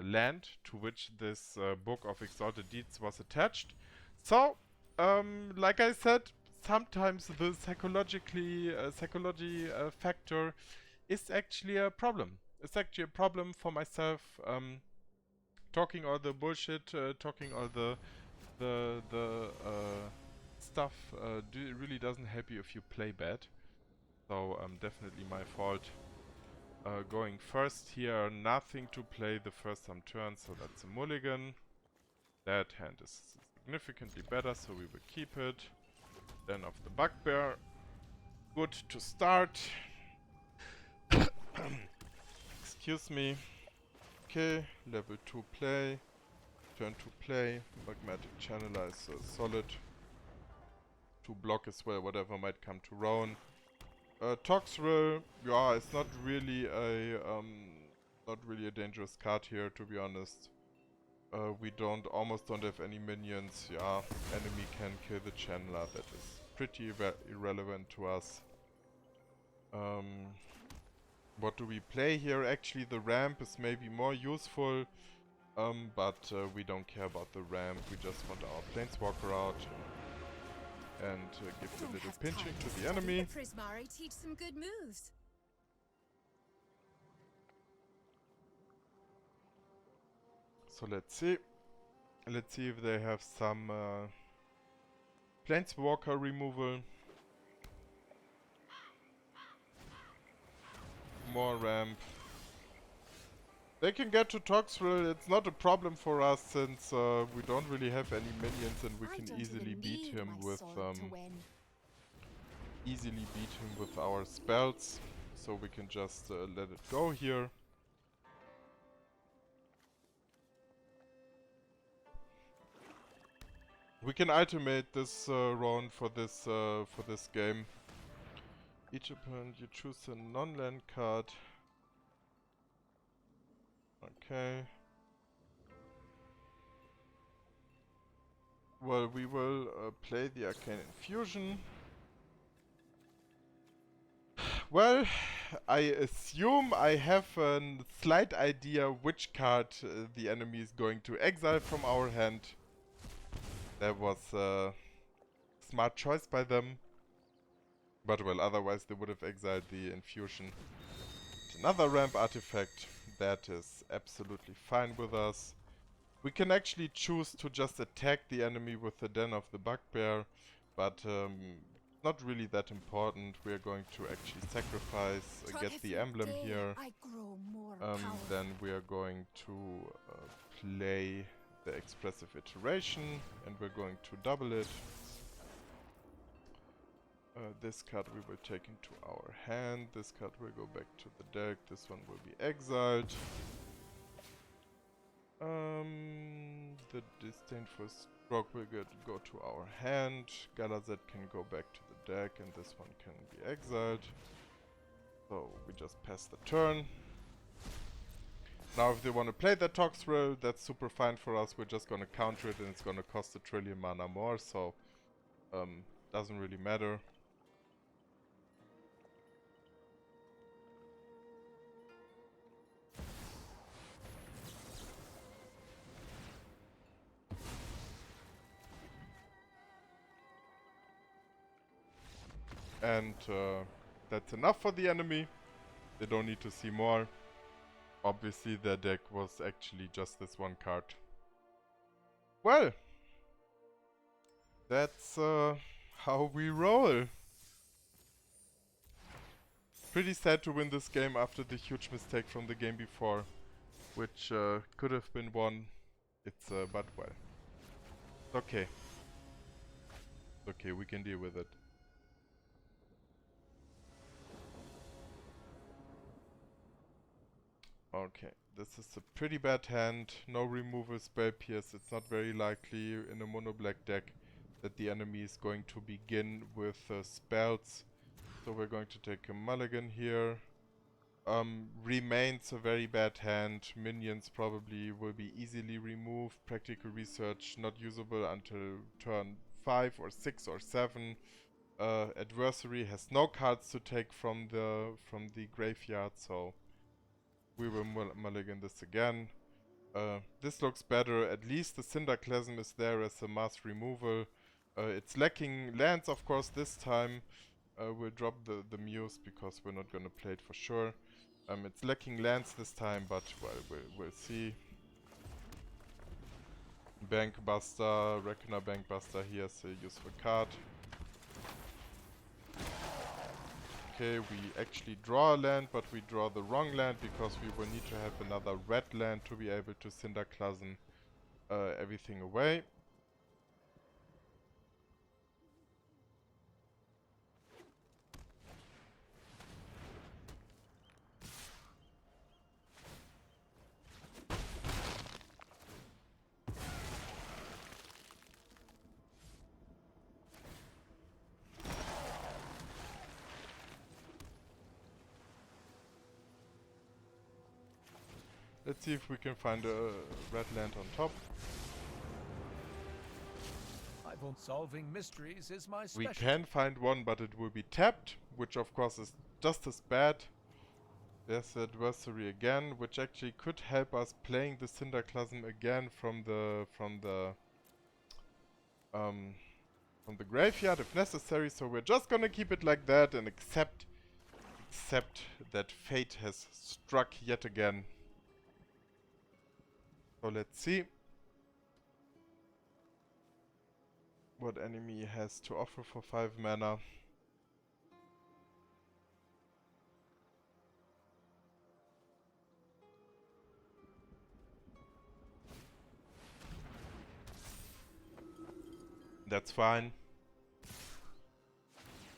land to which this Book of Exalted Deeds was attached. So, like I said, sometimes the psychology factor is actually a problem. It's actually a problem for myself. Talking all the bullshit, talking all the stuff really doesn't help you if you play bad. So definitely my fault. Going first here, nothing to play the first some turns, so that's a mulligan. That hand is significantly better, so we will keep it. Then of the Bugbear. Good to start. Excuse me. Okay, level 2 play. Turn to play. Magmatic Channelize solid. To block as well, whatever might come to Rowan. Toxrill, yeah, it's not really a dangerous card here, to be honest. We almost don't have any minions. Yeah, enemy can kill the channeler. That is pretty irrelevant to us. What do we play here? Actually, the ramp is maybe more useful, but we don't care about the ramp. We just want our planeswalker out and give a little pinching to the enemy. The Prismari teach some good moves. So let's see. Let's see if they have some planeswalker removal. More ramp. They can get to Toxrill. It's not a problem for us since we don't really have any minions and we can easily beat him with our spells. So we can just let it go here. We can ultimate this round for this game. Each opponent you choose a non-land card. Okay. Well, we will play the Arcane Infusion. Well, I assume I have a slight idea which card the enemy is going to exile from our hand. That was a smart choice by them. But well, otherwise they would have exiled the Infusion. Another ramp artifact. That is absolutely fine with us. We can actually choose to just attack the enemy with the Den of the Bugbear, but not really that important. We are going to actually sacrifice, get the emblem here. Then we are going to play the Expressive Iteration, and we're going to double it. This card we will take into our hand. This card will go back to the deck. This one will be exiled. The Disdainful Stroke will go to our hand. Galazeth can go back to the deck, and this one can be exiled. So we just pass the turn. Now if they want to play the Toxrill, that's super fine for us. We're just gonna counter it, and it's gonna cost a trillion mana more, so doesn't really matter. And that's enough for the enemy. They don't need to see more. Obviously their deck was actually just this one card. Well, that's how we roll. Pretty sad to win this game after the huge mistake from the game before, which could have been won. It's but well, it's okay. It's okay, we can deal with it. Okay, this is a pretty bad hand. No removal, spell pierce. It's not very likely in a mono black deck that the enemy is going to begin with spells. So we're going to take a mulligan here. Remains a very bad hand. Minions probably will be easily removed. Practical Research not usable until turn 5 or 6 or 7. Adversary has no cards to take from the graveyard, so we will mulligan this again. This looks better. At least the Cinderclasm is there as a mass removal. It's lacking lands, of course, this time. We'll drop the Muse because we're not gonna play it for sure. It's lacking lands this time, but well, we'll see. Bankbuster, Reckoner Bankbuster, here's a useful card. Okay, we actually draw a land, but we draw the wrong land because we will need to have another red land to be able to Cinderclasm everything away. Let's see if we can find a red land on top. Solving mysteries is my We specialty. can find one, but it will be tapped, which of course is just as bad. There's the Adversary again, which actually could help us playing the Cinderclasm again from the graveyard if necessary. So we're just gonna keep it like that and accept that fate has struck yet again. So let's see what enemy has to offer for 5 mana. That's fine.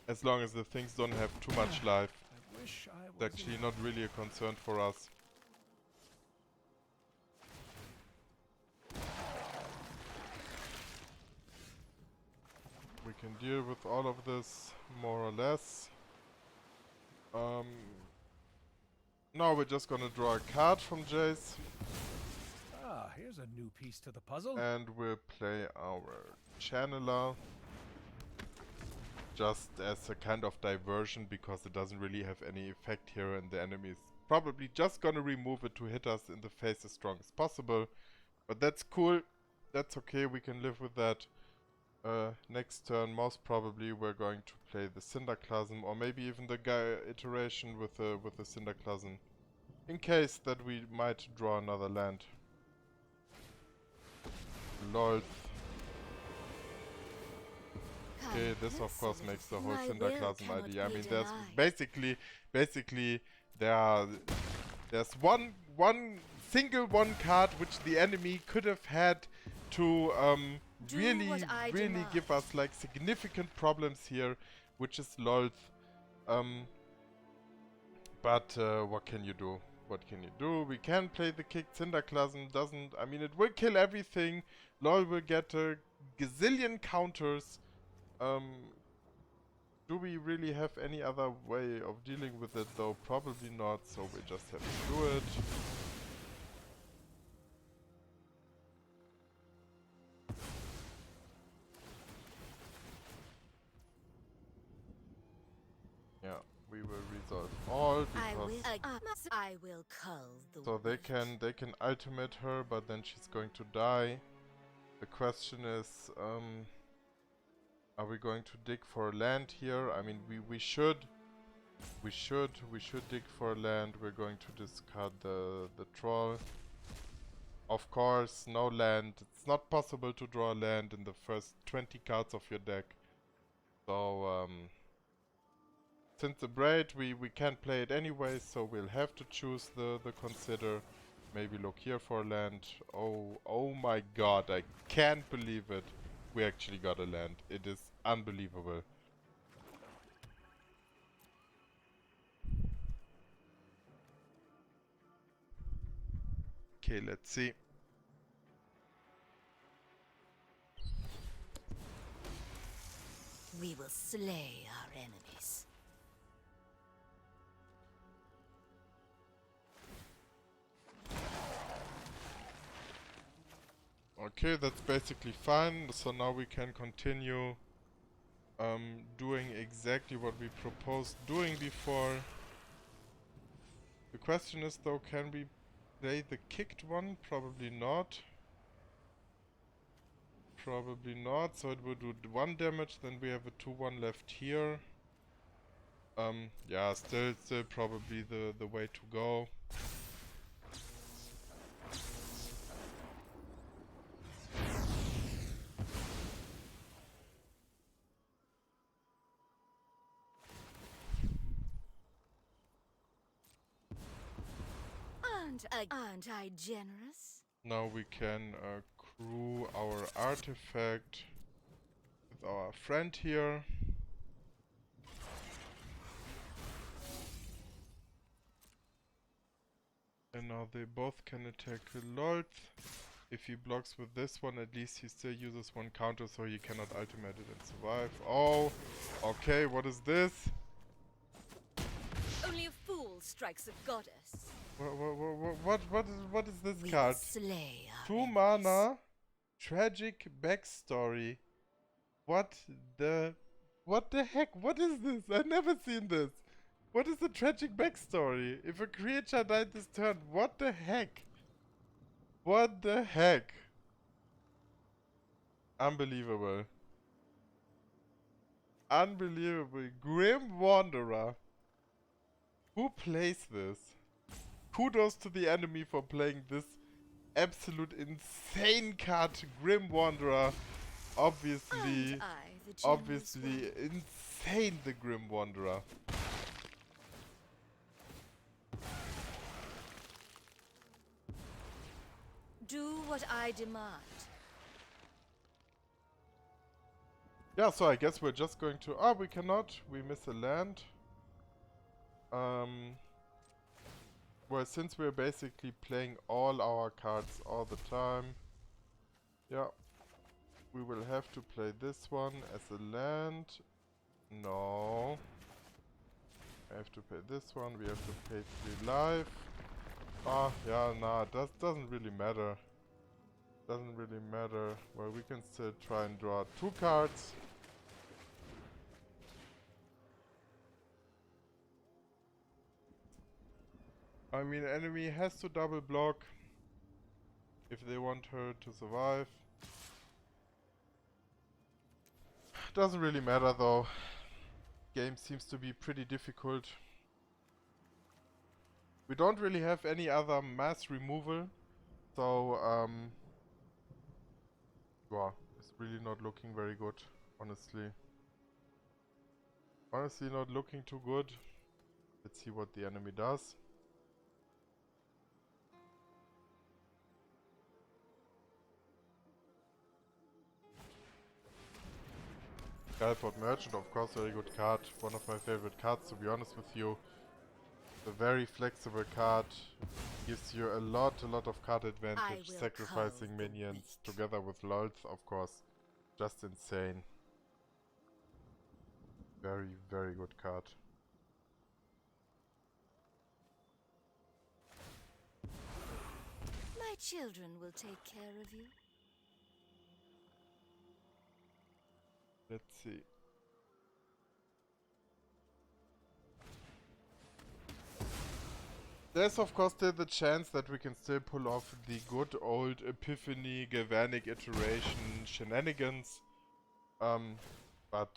As long as the things don't have too much life. I wish I It's actually not really a concern for us. We can deal with all of this, more or less. Now we're just gonna draw a card from Jace. Ah, here's a new piece to the puzzle. And we'll play our Channeler. Just as a kind of diversion, because it doesn't really have any effect here and the enemy is probably just gonna remove it to hit us in the face as strong as possible. But that's cool. That's okay, we can live with that. Next turn, most probably we're going to play the Cinderclasm, or maybe even the iteration with the Cinderclasm, in case that we might draw another land. Lol. Okay, this of course makes the whole Cinderclasm idea. I mean, there's basically there's one single card which the enemy could have had to really give us like significant problems here, which is Lolth. But what can you do? What can you do? We can play the kick. Cinderclasm doesn't. I mean, it will kill everything. Lol will get a gazillion counters. Do we really have any other way of dealing with it though? Probably not, so we just have to do it. Yeah, we will resolve all because I will cull the so they can ultimate her, but then she's going to die. The question is, are we going to dig for land here? I mean, we should dig for land. We're going to discard the troll. Of course, no land. It's not possible to draw land in the first 20 cards of your deck. So since the braid, we can't play it anyway, so we'll have to choose the consider. Maybe look here for land. Oh my god, I can't believe it. We actually got a land. It is unbelievable. Okay, let's see. We will slay our enemies. Okay, that's basically fine. So now we can continue doing exactly what we proposed doing before. The question is though, can we play the kicked one? Probably not. Probably not. So it will do 1 damage, then we have a 2-1 left here. Yeah, still probably the way to go. Aren't I generous? Now we can crew our artifact with our friend here. And now they both can attack Lord. If he blocks with this one, at least he still uses 1 counter, so he cannot ultimate it and survive. Oh, okay, what is this? Only a fool strikes a goddess. What is this We card? slay our 2 enemies. mana, tragic backstory. What the heck? What is this? I've never seen this. What is the tragic backstory? If a creature died this turn, what the heck? What the heck? Unbelievable. Unbelievable. Grim Wanderer. Who plays this? Kudos to the enemy for playing this absolute insane card, Grim Wanderer. Obviously, Aren't I the generous obviously one? insane, the Grim Wanderer. Do what I demand. Yeah, so I guess we're just going to... Ah, we cannot. We miss a land. Well, since we're basically playing all our cards all the time, yeah, we will have to play this one as a land. No. I have to pay this one. We have to pay 3 life. Ah, yeah, nah, doesn't really matter. Doesn't really matter. Well, we can still try and draw 2 cards. I mean, enemy has to double block if they want her to survive. Doesn't really matter though. Game seems to be pretty difficult. We don't really have any other mass removal, so well, it's really not looking very good, honestly. Honestly, not looking too good. Let's see what the enemy does. Galazeth Merchant, of course, very good card. One of my favorite cards, to be honest with you. A very flexible card. Gives you a lot of card advantage. will Sacrificing cull the minions weak. together with Lulz, of course. Just insane. Very good card. My children will take care of you. Let's see. There's of course still the chance that we can still pull off the good old Epiphany galvanic iteration shenanigans. But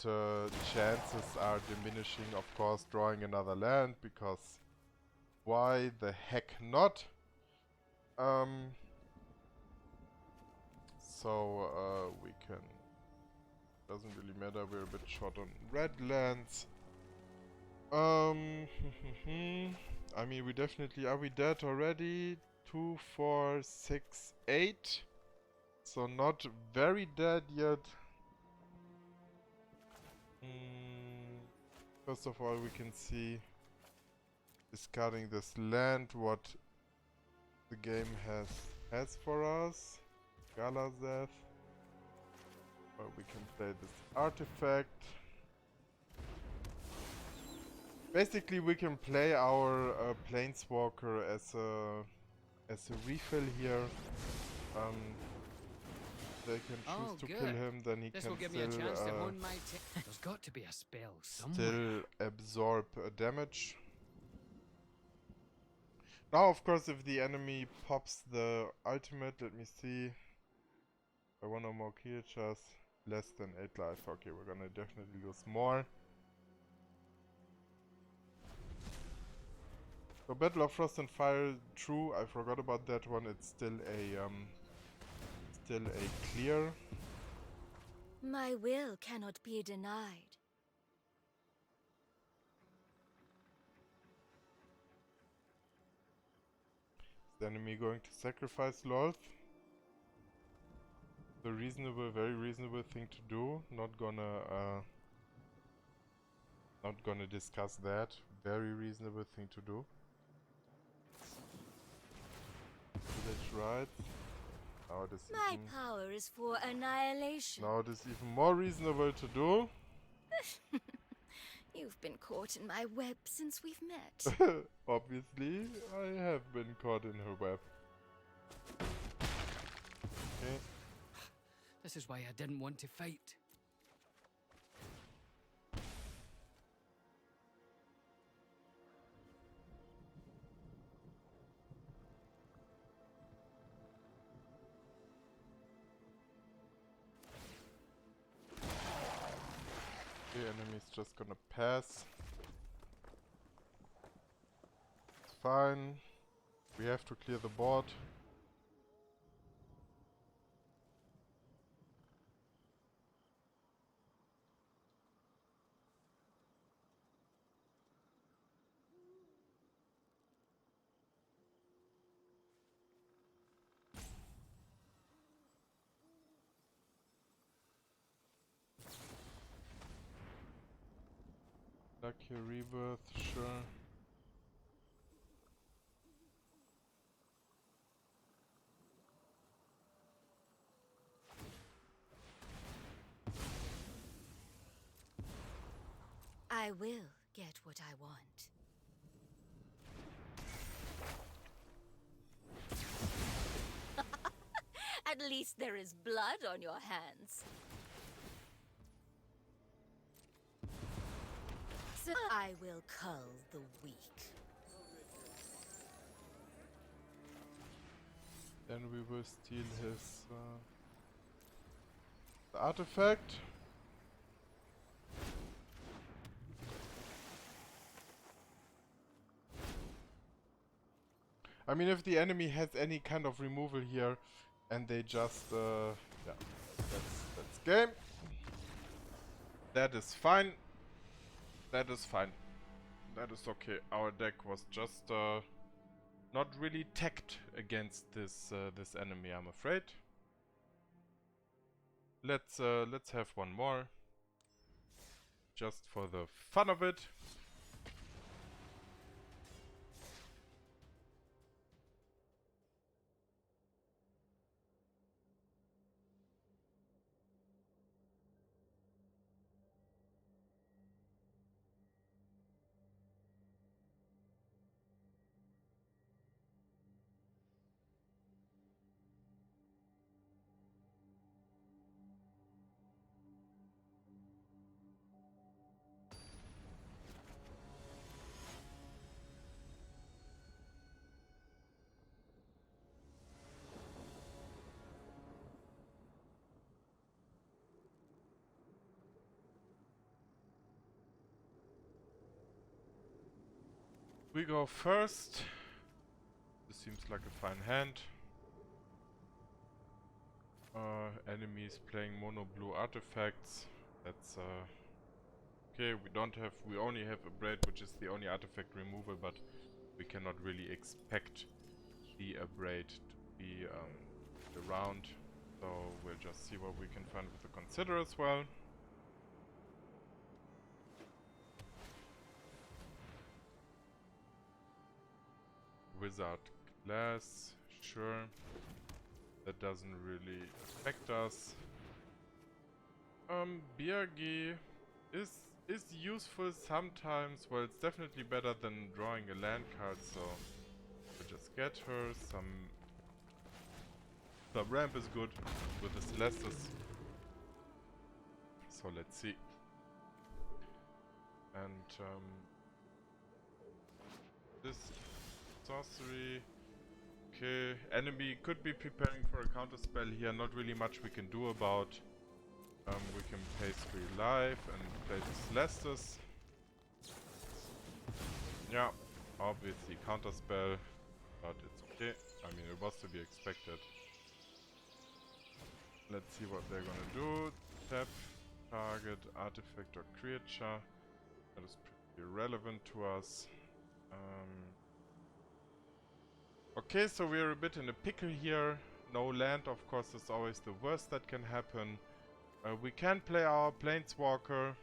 chances are diminishing, of course, drawing another land, because why the heck not? So we can... Doesn't really matter, we're a bit short on red lands. I mean, we definitely... Are we dead already? 2, 4, 6, 8. So not very dead yet. First of all, we can see, discarding this land, what the game has for us. Galazeth. Well, we can play this artifact. Basically, we can play our Planeswalker as a refill here. they can choose Oh, to good. kill him, then he This can will give me a chance to still, hone my There's got to be a spell somewhere. still absorb damage. Now, of course, if the enemy pops the ultimate, let me see. I want no more creatures. Less than 8 life. Okay, we're gonna definitely lose more. So Battle of Frost and Fire, true. I forgot about that one. It's still a clear. My will cannot be denied. Is the enemy going to sacrifice Lolth? The reasonable, very reasonable thing to do. Not gonna discuss that. Very reasonable thing to do. Village right. Now it is My power is for annihilation. now it is even more reasonable to do. You've been caught in my web since we've met. Obviously, I have been caught in her web. Okay. This is why I didn't want to fight. The enemy's just gonna pass. It's fine. We have to clear the board. Lucky Rebirth, sure. I will get what I want. At least there is blood on your hands. So I will cull the weak. Then we will steal his the artifact. I mean, if the enemy has any kind of removal here, and they just yeah, that's game. That is fine. That is fine. That is okay. Our deck was just not really tacked against this this enemy, I'm afraid. Let's have one more, just for the fun of it. We go first. This seems like a fine hand. Enemies playing mono blue artifacts. That's okay. We only have a Braid, which is the only artifact removal, but we cannot really expect the Braid to be around. So we'll just see what we can find with the Consider as well. Wizard Glass, sure. That doesn't really affect us. Brdige is useful sometimes. Well, it's definitely better than drawing a land card, so we'll just get her some The ramp is good with the Celestis. So let's see. And this sorcery. Okay, enemy could be preparing for a counter spell here. Not really much we can do about. We can pay 3 life and play the Celestis. Yeah, obviously counter spell, but it's okay. I mean, it was to be expected. Let's see what they're gonna do. Tap, target, artifact or creature. That is pretty irrelevant to us. Okay, so we're a bit in a pickle here. No land, of course, is always the worst that can happen. We can play our Planeswalker,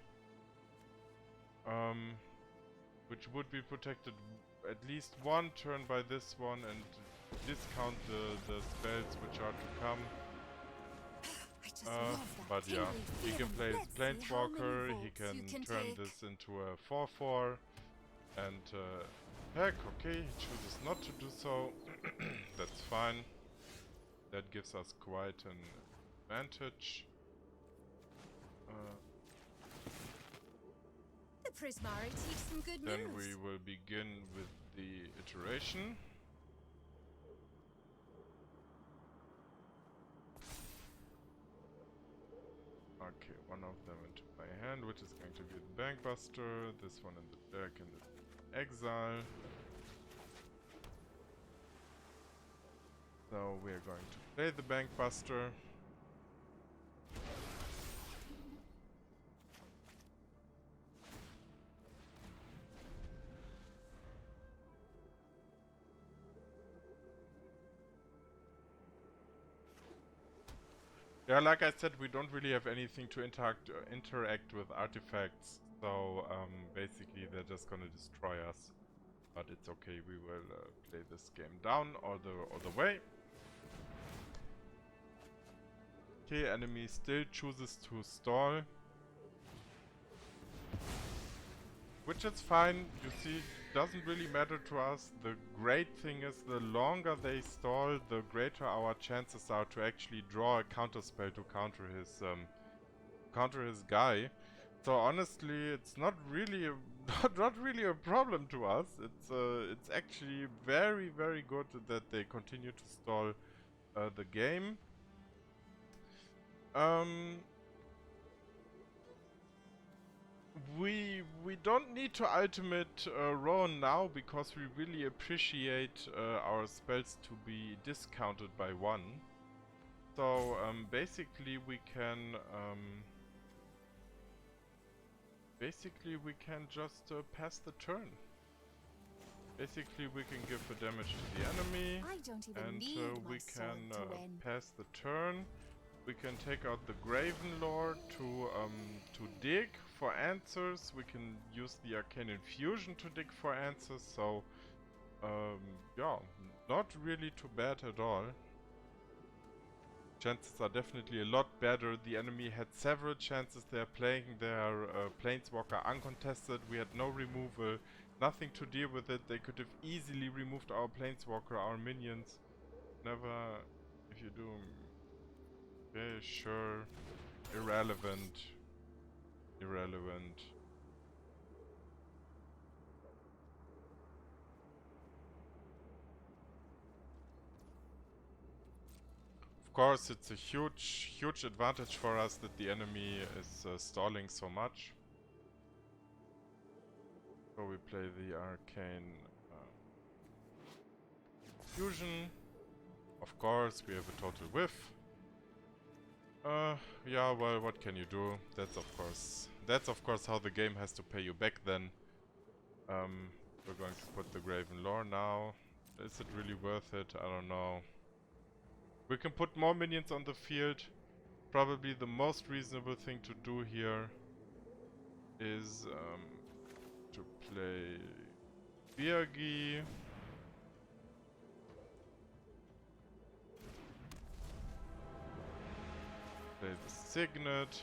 which would be protected at least 1 turn by this one and discount the spells which are to come. I just love that But yeah, he tingly can play feeling. his Let's see how many Planeswalker, he volts you can can turn take. this into a 4/4, and heck, okay, he chooses not to do so. That's fine. That gives us quite an advantage. The Prismari teach some good Then moves. we will begin with the iteration. Okay, one of them into my hand, which is going to be the Bankbuster. This one in the deck and the exile. So we are going to play the Bankbuster. Yeah, like I said, we don't really have anything to interact with artifacts, so basically they're just gonna destroy us. But it's okay, we will play this game down all the way. Okay, enemy still chooses to stall. Which is fine, you see, doesn't really matter to us. The great thing is the longer they stall, the greater our chances are to actually draw a counterspell to counter his guy. So honestly, it's not really a problem to us. It's actually very, very good that they continue to stall the game. We don't need to ultimate Rowan now because we really appreciate our spells to be discounted by 1. So basically we can just pass the turn. Basically we can give the damage to the enemy, I don't even and need my we sword can to win. pass the turn. We can take out the Graven Lord to dig for answers. We can use the Arcane Infusion to dig for answers. So yeah, not really too bad at all. Chances are definitely a lot better. The enemy had several chances. They are playing their Planeswalker uncontested. We had no removal, nothing to deal with it. They could have easily removed our Planeswalker, our minions. Never, if you do. Okay, sure. Irrelevant. Irrelevant. Of course, it's a huge advantage for us that the enemy is stalling so much. So we play the Arcane Fusion. Of course, we have a total whiff. Yeah, well, what can you do? That's of course how the game has to pay you back then. We're going to put the Graven Lore now. Is it really worth it? I don't know. We can put more minions on the field. Probably the most reasonable thing to do here is to play Brdige. Play the Signet.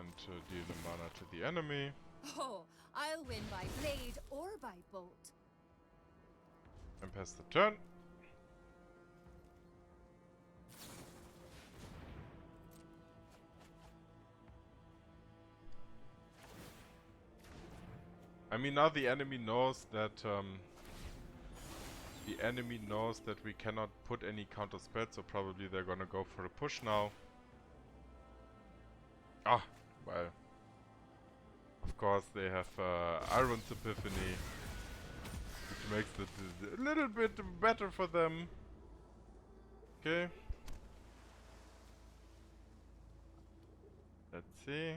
and deal the mana to the enemy. Oh, I'll win by blade or by bolt. And pass the turn. I mean, now the enemy knows that we cannot put any counter spells, so probably they're gonna go for a push now. Ah, well. Of course, they have Alrund's Epiphany, which makes it a little bit better for them. Okay. Let's see.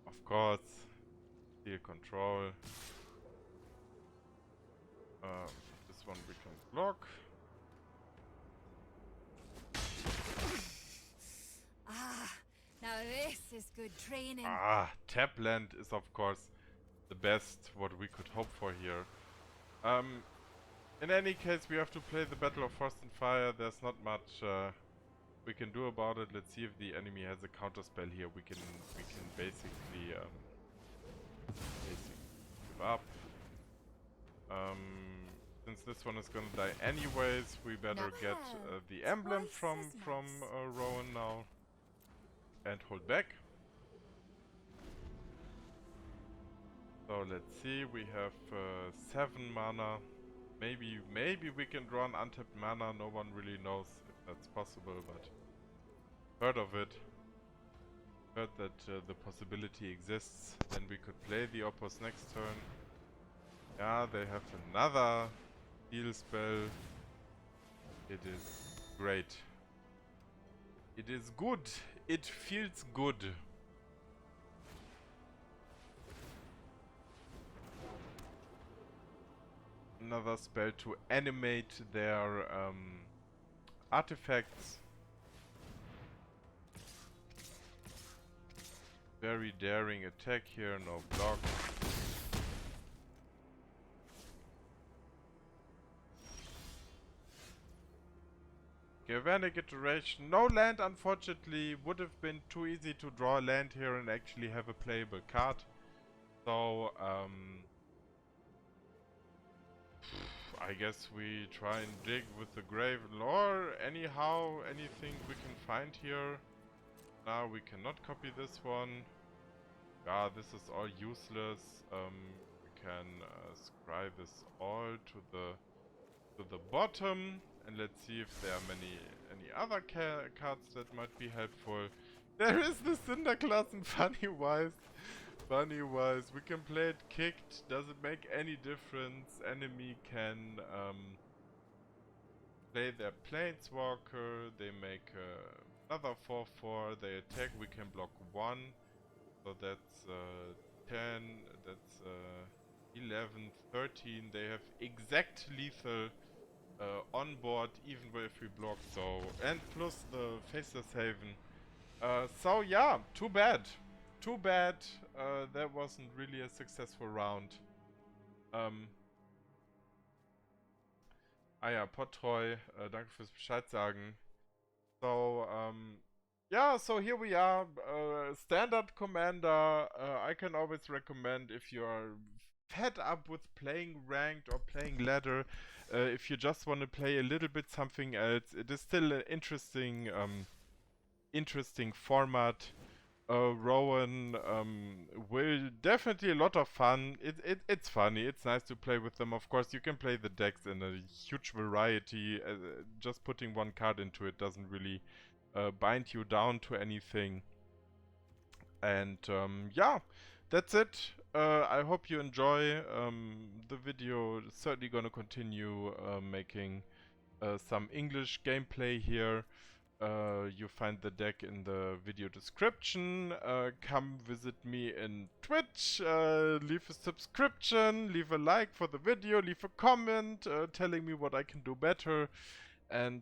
Of course, steal control. This one we can block. Ah, now this is good training. Ah, tap land is of course the best what we could hope for here. In any case, we have to play the Battle of Frost and Fire. There's not much we can do about it. Let's see if the enemy has a counter spell here. We can basically give up. Since this one is gonna die anyways, we better get the emblem from Rowan now and hold back. So let's see, we have 7 mana. Maybe we can draw an untapped mana. No one really knows if that's possible, but heard of it. Heard that the possibility exists. Then we could play the Opus next turn. Yeah, they have another heal spell. It is great. It is good. It feels good. Another spell to animate their artifacts. Very daring attack here, no block. Galvanic Iteration. No land, unfortunately. Would have been too easy to draw a land here and actually have a playable card. So, I guess we try and dig with the Grave Lore. Anyhow, anything we can find here. Now we cannot copy this one. Yeah, this is all useless. We can scry this all to the bottom, and let's see if there are any other cards that might be helpful. There is the Cinderclasm, funny wise. We can play it kicked. Doesn't make any difference. Enemy can play their Planeswalker. They make another 4/4. They attack. We can block 1. So that's 10. That's 11, 13. They have exact lethal on board, even if we block. So, and plus the Faceless Haven. So yeah, too bad. Too bad. That wasn't really a successful round. Ja, Potroy, danke fürs Bescheid sagen. So, yeah, so here we are. Standard Commander. I can always recommend if you're fed up with playing ranked or playing ladder. If you just want to play a little bit something else, it is still an interesting format. Rowan will definitely a lot of fun. It's funny. It's nice to play with them. Of course, you can play the decks in a huge variety. Just putting one card into it doesn't really bind you down to anything. And yeah, that's it. I hope you enjoy the video. Certainly gonna continue making some English gameplay here. You find the deck in the video description. Come visit me in Twitch. Leave a subscription, leave a like for the video, leave a comment telling me what I can do better. And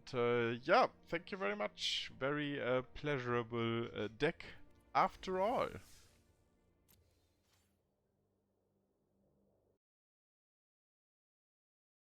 yeah, thank you very much. Very pleasurable deck after all.